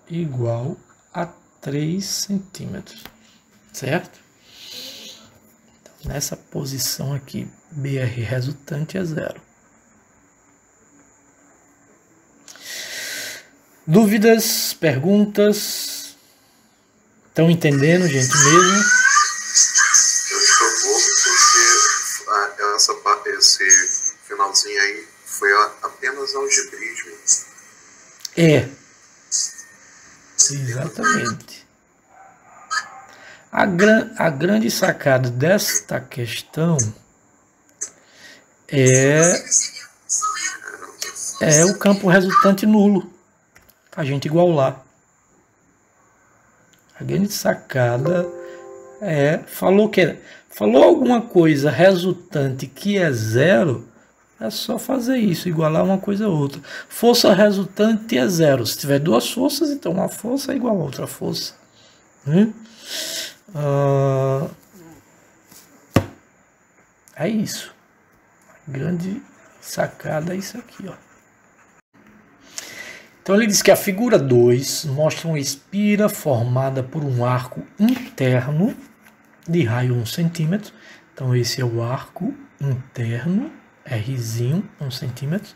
igual a 3 centímetros, certo? Então, nessa posição aqui, BR resultante é 0. Dúvidas, perguntas? Estão entendendo, gente, mesmo? Eu estou pouco porque esse finalzinho aí foi apenas algebrismo. É. Exatamente. A grande sacada desta questão é o campo resultante nulo. A gente igualar. A grande sacada falou alguma coisa resultante que é 0, é só fazer isso, igualar uma coisa a outra. Força resultante é 0. Se tiver duas forças, então uma força é igual a outra força. É isso. A grande sacada é isso aqui, ó. Então ele diz que a figura 2 mostra uma espira formada por um arco interno de raio 1 centímetro. Então esse é o arco interno, Rzinho, 1 centímetro.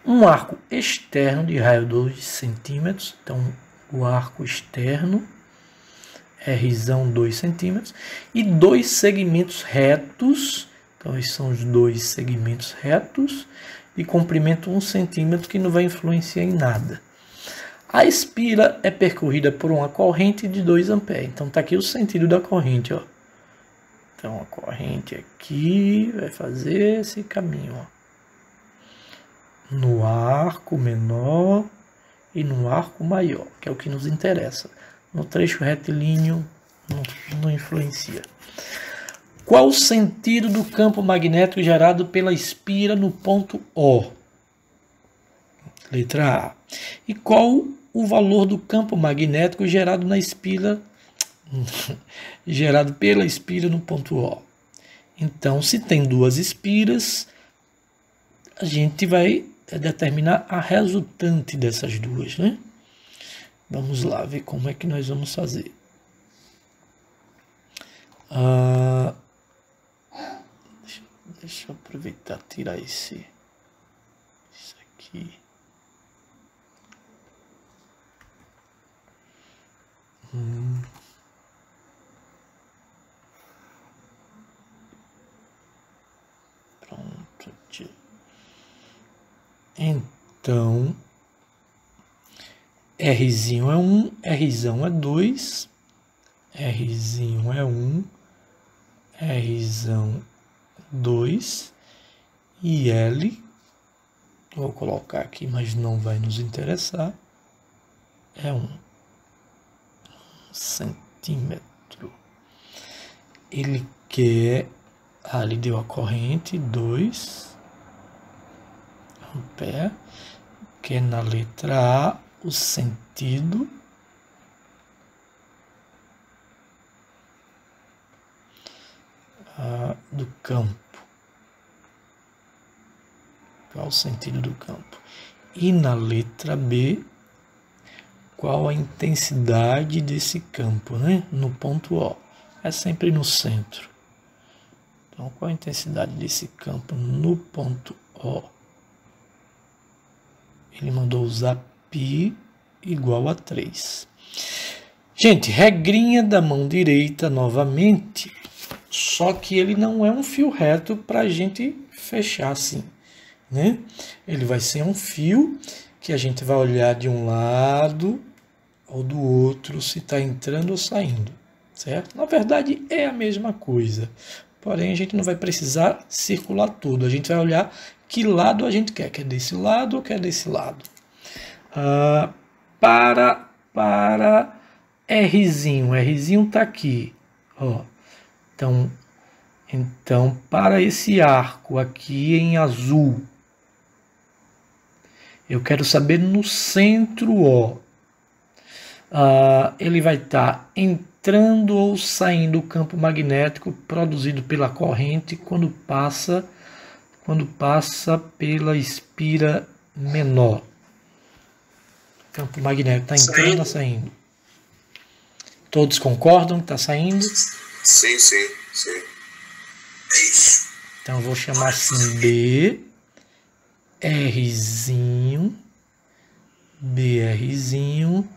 Um arco externo de raio 2 centímetros. Então o arco externo, Rzão 2 centímetros. E dois segmentos retos. Então esses são os dois segmentos retos de comprimento 1 centímetro, que não vai influenciar em nada. A espira é percorrida por uma corrente de 2 amperes. Então está aqui o sentido da corrente, ó. Então a corrente aqui vai fazer esse caminho, ó. No arco menor e no arco maior, que é o que nos interessa. No trecho retilíneo não influencia. Qual o sentido do campo magnético gerado pela espira no ponto O? Letra A. E qual o valor do campo magnético gerado na espira gerado pela espira no ponto O? Então, se tem duas espiras, a gente vai determinar a resultante dessas duas, né? Vamos lá ver como é que nós vamos fazer. Deixa eu aproveitar e tirar isso aqui. Pronto. Então, Rzinho é 1, Rzão é 2, Rzinho é 1, Rzão 2 e L, vou colocar aqui, mas não vai nos interessar, é 1 centímetro. Ele quer, ali deu a corrente, 2 ampere, quer na letra A o sentido do campo. Qual o sentido do campo? E na letra B, qual a intensidade desse campo, né? No ponto O. É sempre no centro. Então, qual a intensidade desse campo no ponto O? Ele mandou usar π igual a 3. Gente, regrinha da mão direita novamente, só que ele não é um fio reto para a gente fechar assim, né? Ele vai ser um fio que a gente vai olhar de um lado ou do outro se está entrando ou saindo, certo? Na verdade é a mesma coisa, porém a gente não vai precisar circular tudo, a gente vai olhar que lado a gente quer desse lado ou quer desse lado. Para Rzinho está aqui, ó. Então, para esse arco aqui em azul, eu quero saber no centro O. Ele vai estar entrando ou saindo do campo magnético produzido pela corrente quando passa pela espira menor. O campo magnético está entrando ou saindo? Todos concordam que está saindo? Sim. É isso. Então eu vou chamar assim B, Rzinho, BRzinho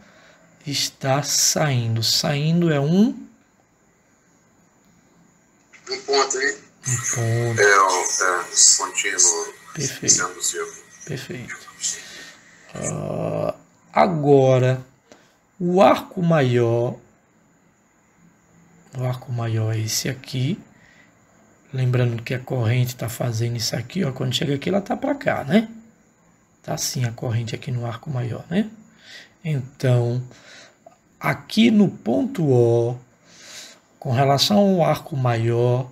está saindo. Saindo é um ponto, né? Um ponto. Contínuo. Perfeito. Agora, o arco maior é esse aqui. Lembrando que a corrente está fazendo isso aqui, ó. Quando chega aqui, ela tá para cá, né? Tá assim a corrente aqui no arco maior, né? Então, aqui no ponto O, com relação ao arco maior,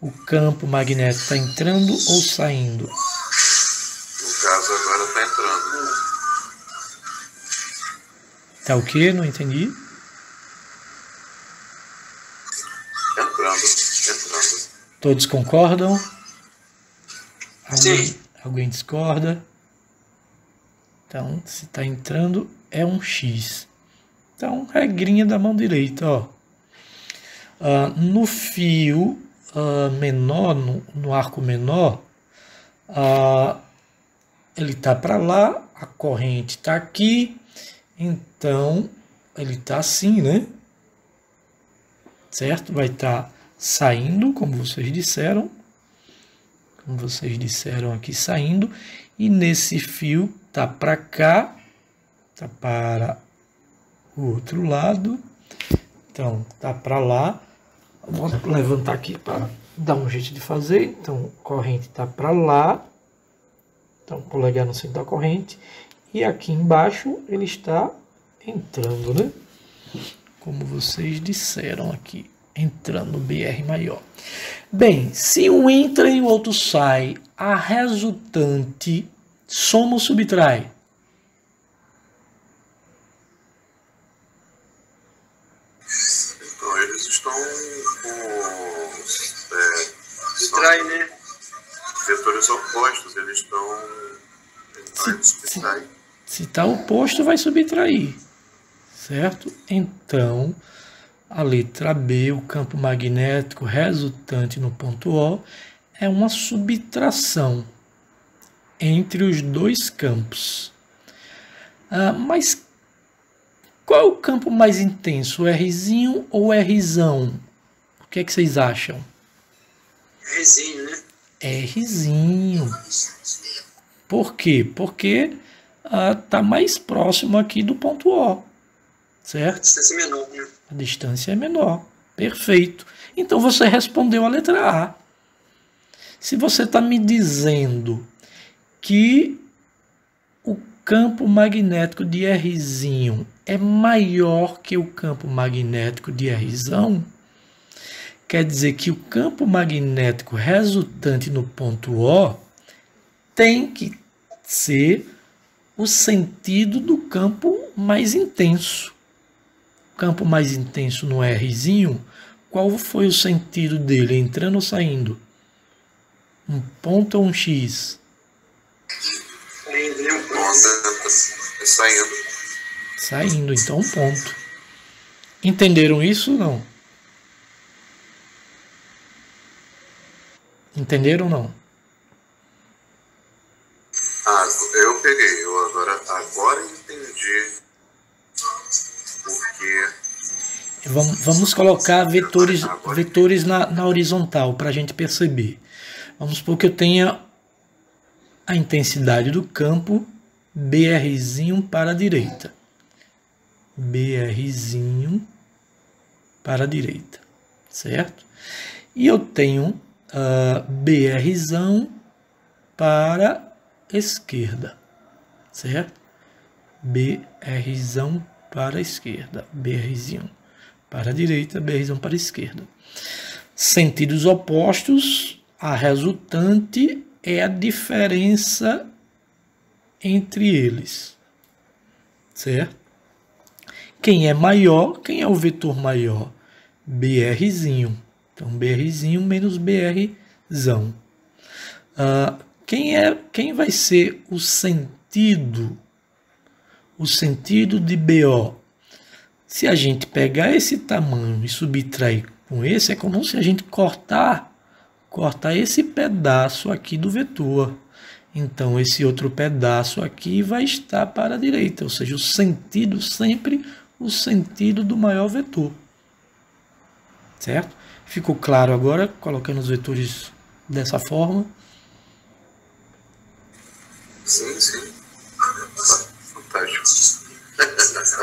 o campo magnético está entrando ou saindo? No caso, agora está entrando. Tá o quê? Não entendi. Entrando. Todos concordam? Sim. Alguém discorda? Então, se está entrando, é um X. Então, regrinha da mão direita, ó. No fio menor, no arco menor, ele está para lá, a corrente está aqui, então ele está assim, né? Certo? Vai estar saindo, como vocês disseram aqui, saindo, e nesse fio tá para cá, tá para o outro lado, então tá para lá. Vou levantar aqui para dar um jeito de fazer. Então a corrente tá para lá, então polegar no centro da corrente, e aqui embaixo ele está entrando, né? Como vocês disseram aqui, entrando BR maior. Bem, se um entra e o outro sai, a resultante soma ou subtrai? Então, eles estão com Subtrai, né? vetores opostos, eles estão subtrair. Se está oposto, vai subtrair, certo? Então, a letra B, o campo magnético resultante no ponto O, é uma subtração entre os dois campos. Mas Qual é o campo mais intenso, o Rzinho ou o Rzão? O que é que vocês acham? Rzinho, né? Rzinho. Por quê? Porque está mais próximo aqui do ponto O, certo? A distância é menor, né? A distância é menor. Perfeito. Então você respondeu a letra A. Se você está me dizendo que o campo magnético de Rzinho é maior que o campo magnético de Rzão, quer dizer que o campo magnético resultante no ponto O tem que ser o sentido do campo mais intenso. O campo mais intenso no Rzinho, qual foi o sentido dele, entrando ou saindo? Um ponto ou um X? Saindo, né? Um Ponto, saindo. Saindo, então um ponto. Entenderam isso ou não? Entenderam ou não? Eu peguei. Eu agora entendi porque... Vamos colocar vetores na horizontal para a gente perceber. Vamos supor que eu tenha a intensidade do campo BRzinho para a direita. BRzinho para a direita, certo? E eu tenho BRzão para a esquerda, certo? BRzão para a esquerda, BRzinho para a direita, BRzão para a esquerda. Sentidos opostos, a resultante é a diferença entre eles, certo? Quem é maior, quem é o vetor maior? BRzinho. Então, BRzinho menos BRzão. Quem vai ser o sentido de BO? Se a gente pegar esse tamanho e subtrair com esse, é como se a gente cortar esse pedaço aqui do vetor. Então, esse outro pedaço aqui vai estar para a direita, ou seja, o sentido sempre o sentido do maior vetor. Certo? Ficou claro agora, colocando os vetores dessa forma? Sim, sim. Fantástico.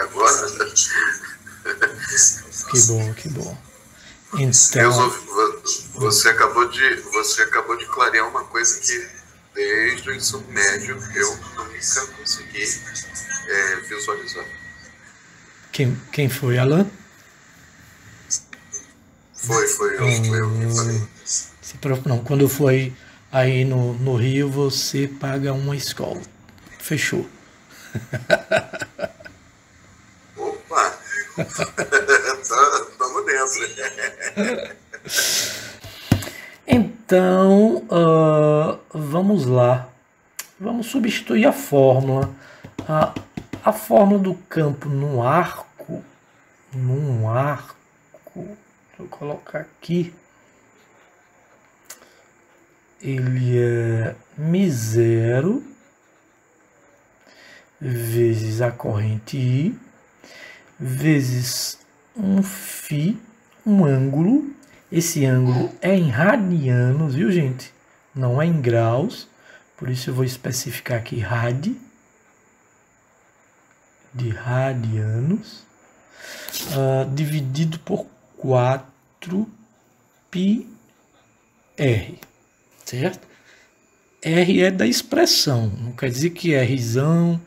Agora... Que bom, que bom. Então... Você acabou de clarear uma coisa que desde o ensino médio eu nunca consegui visualizar. Quem foi, Alan? Foi eu que falei. Não, quando eu for aí no Rio, você paga uma escola. Fechou. Opa! Estamos dentro. Então, vamos lá. Vamos substituir a fórmula. A fórmula do campo num arco, deixa eu colocar aqui, ele é μ0 vezes a corrente I, vezes um φ, um ângulo. Esse ângulo é em radianos, viu, gente? Não é em graus, por isso eu vou especificar aqui rad, de radianos, dividido por 4πr, certo? R é da expressão, não quer dizer que é Rzão,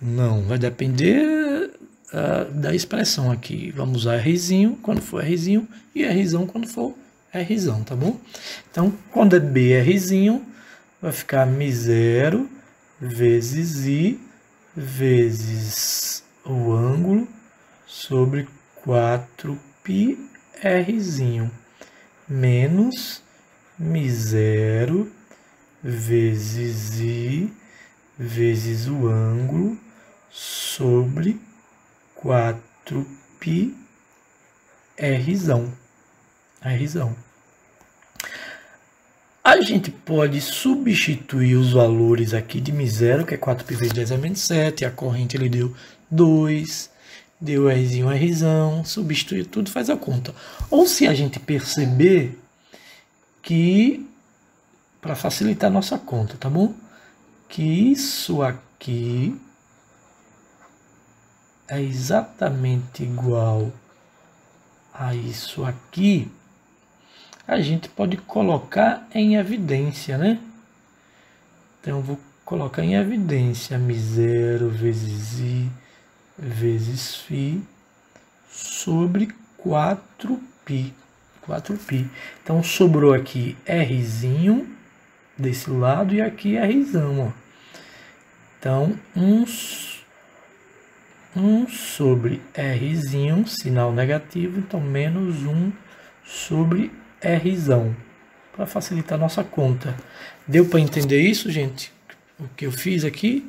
não, vai depender da expressão aqui. Vamos usar Rzinho quando for Rzinho e Rzão quando for Rzão, tá bom? Então, quando é BRzinho, vai ficar μ0 vezes I vezes o ângulo sobre 4πrzinho menos μ0 vezes I vezes o ângulo sobre 4πrzão. A gente pode substituir os valores aqui de μ0, que é 4π vezes 10 a menos 7, a corrente ele deu 2, deu Rzinho, Rzão, substitui tudo, faz a conta. Ou se a gente perceber que, para facilitar a nossa conta, tá bom? Que isso aqui é exatamente igual a isso aqui, a gente pode colocar em evidência, né? Então, eu vou colocar em evidência μ0 vezes I vezes φ sobre 4π. 4π. Então, sobrou aqui Rzinho desse lado e aqui Rzão, ó. Então, 1 sobre Rzinho, sinal negativo, então menos 1 sobre Rzão, para facilitar a nossa conta. Deu para entender isso, gente? O que eu fiz aqui?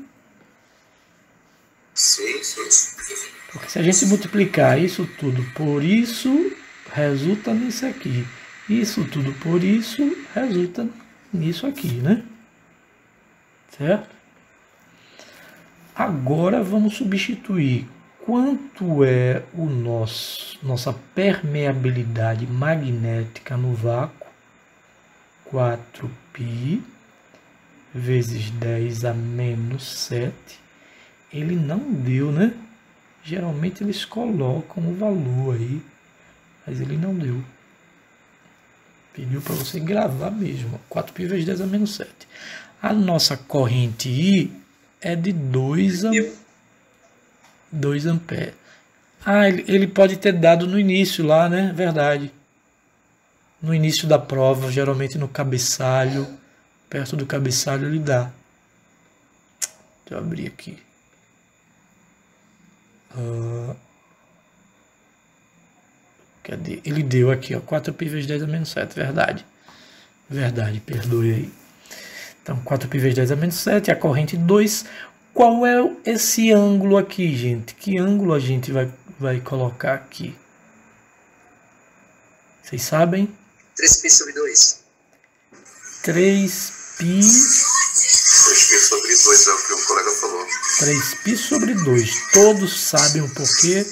Sim, sim. Porque se a gente multiplicar isso tudo por isso, resulta nisso aqui. Isso tudo por isso, resulta nisso aqui, né? Certo? Agora vamos substituir quanto é o nossa permeabilidade magnética no vácuo. 4π vezes 10 a menos 7. Ele não deu, né? Geralmente eles colocam o valor aí, mas ele não deu. Pediu para você gravar mesmo. 4π vezes 10 a menos 7. A nossa corrente I é de 2 amperes. Ah, ele pode ter dado no início lá, né? Verdade. No início da prova, geralmente no cabeçalho, perto do cabeçalho ele dá. Deixa eu abrir aqui. Cadê? Ele deu aqui, ó, 4π vezes 10 a menos 7, verdade. Verdade, perdoe aí. Então, 4π vezes 10 a menos 7, a corrente 2. Qual é esse ângulo aqui, gente? Que ângulo a gente vai colocar aqui? Vocês sabem? 3π sobre 2. 3π... 3π sobre 2 é o que o colega falou. 3π sobre 2. Todos sabem o porquê?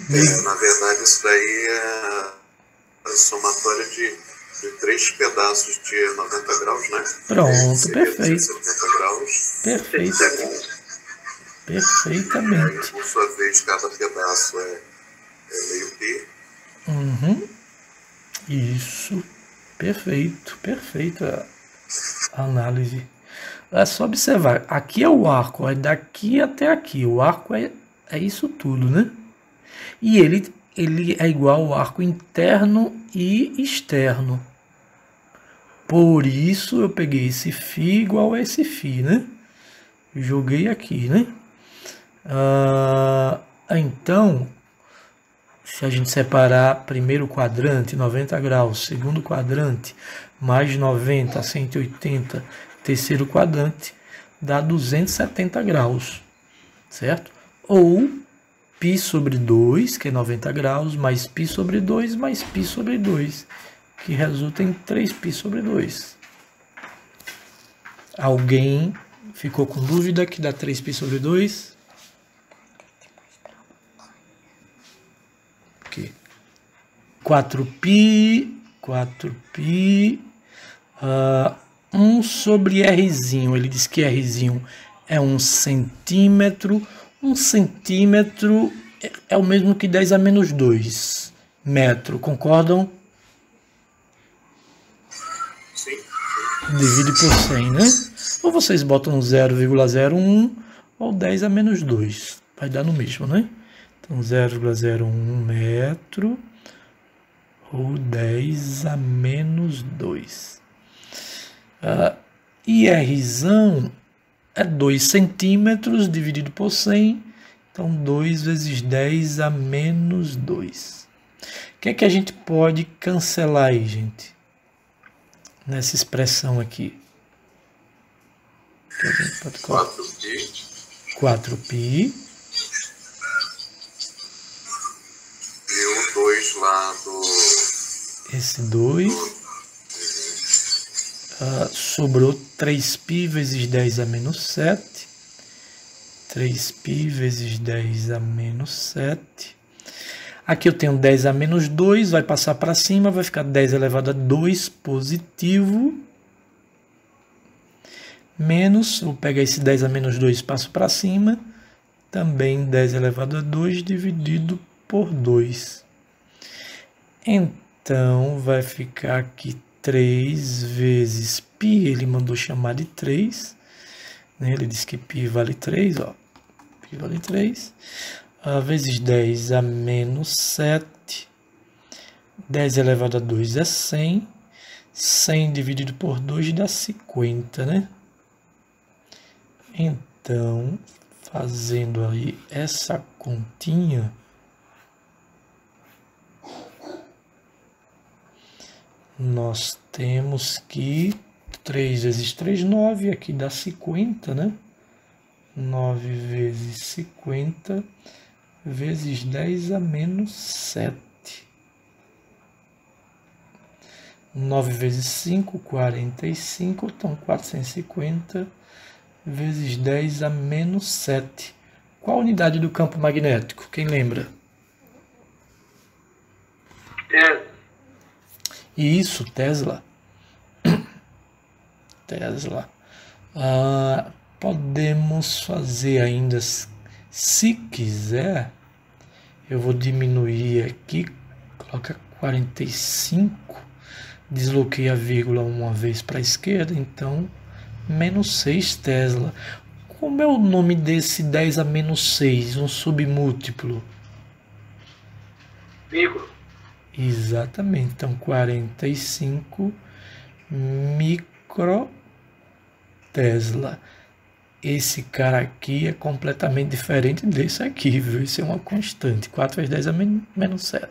Na verdade, isso daí é a somatória de 3 pedaços de 90 graus, né? Pronto, perfeito. 70 graus. Perfeitamente. E Perfeitamente. aí, por sua vez, cada pedaço é meio π. Uhum. Isso. Perfeito. Perfeita a análise. É só observar. Aqui é o arco. É daqui até aqui. O arco é isso tudo, né? E ele é igual ao arco interno e externo. Por isso eu peguei esse φ igual a esse φ, né? Joguei aqui, né? Então, se a gente separar primeiro quadrante, 90 graus, segundo quadrante, mais 90, 180, terceiro quadrante, dá 270 graus, certo? Ou π sobre 2, que é 90 graus, mais π sobre 2, mais π sobre 2, que resulta em 3π sobre 2. Alguém ficou com dúvida que dá 3π sobre 2? Aqui. 4π, 1 sobre Rzinho. Ele diz que Rzinho é 1 centímetro. 1 centímetro é o mesmo que 10 a menos 2 metro. Concordam? Sim. Divide por 100, né? Ou vocês botam 0,01 ou 10 a menos 2. Vai dar no mesmo, né? Então, 0,01 metro ou 10 a menos 2. E Rzão é 2 centímetros dividido por 100. Então, 2 vezes 10 a menos 2. O que é que a gente pode cancelar aí, gente? Nessa expressão aqui. Que a gente pode colocar? 4π. E o 2 lá do... Esse 2. Sobrou 3π vezes 10 a menos 7. 3π vezes 10 a menos 7. Aqui eu tenho 10 a menos 2, vai passar para cima, vai ficar 10 elevado a 2 positivo. Menos, vou pegar esse 10 a menos 2 e passo para cima. Também 10 elevado a 2 dividido por 2. Então, vai ficar aqui 3 vezes π, ele mandou chamar de 3. Né? Ele disse que π vale 3, ó. Π vale 3. Vezes 10 a menos 7. 10 elevado a 2 é 100. 100 dividido por 2 dá 50, né? Então, fazendo aí essa continha, nós temos que 3 vezes 3, 9, aqui dá 50, né? 9 vezes 50 vezes 10 a menos 7. 9 vezes 5, 45, então 450 vezes 10 a menos 7. Qual a unidade do campo magnético? Quem lembra? Isso, Tesla. Tesla. Podemos fazer ainda, se quiser, eu vou diminuir aqui, coloca 45, desloquei a vírgula uma vez para a esquerda, então menos 6 Tesla. Como é o nome desse 10 a menos 6? Um submúltiplo? Vírgula. Exatamente. Então, 45 micro Tesla. Esse cara aqui é completamente diferente desse aqui, viu? Esse é uma constante. 4 vezes 10 a menos 7.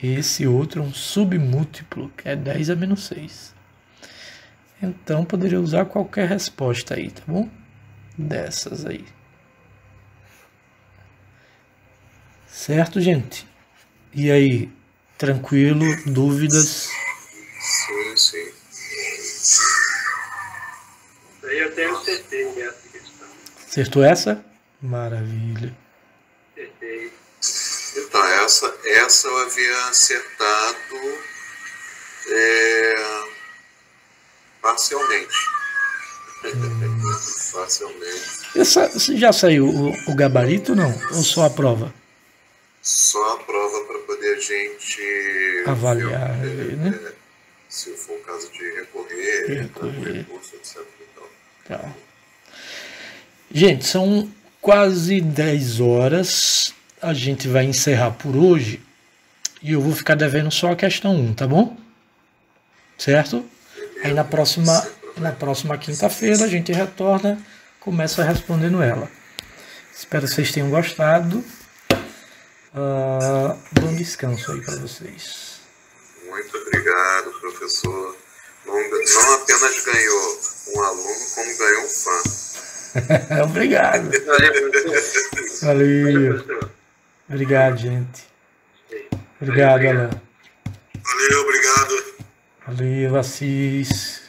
Esse outro é um submúltiplo, que é 10 a menos 6. Então, poderia usar qualquer resposta aí, tá bom? Dessas aí. Certo, gente? E aí, tranquilo? Dúvidas? Sim. Aí eu tenho certeza dessa questão. Acertou essa? Maravilha. Acertei. Então, essa eu havia acertado parcialmente. Facilmente. Já saiu o gabarito, não? Ou só a prova? Só a prova para poder a gente avaliar, né? Se for o caso de recorrer. Recurso, etc. Tá. Gente, são quase 10 horas. A gente vai encerrar por hoje. E eu vou ficar devendo só a questão 1, tá bom? Certo? Aí na próxima quinta-feira a gente retorna, começa respondendo ela. Espero que vocês tenham gostado. Bom descanso aí para vocês. Muito obrigado, professor. Não apenas ganhou um aluno, como ganhou um fã. Obrigado. Valeu. Obrigado, gente. Obrigado, Alan. Valeu, obrigado. Valeu, Assis.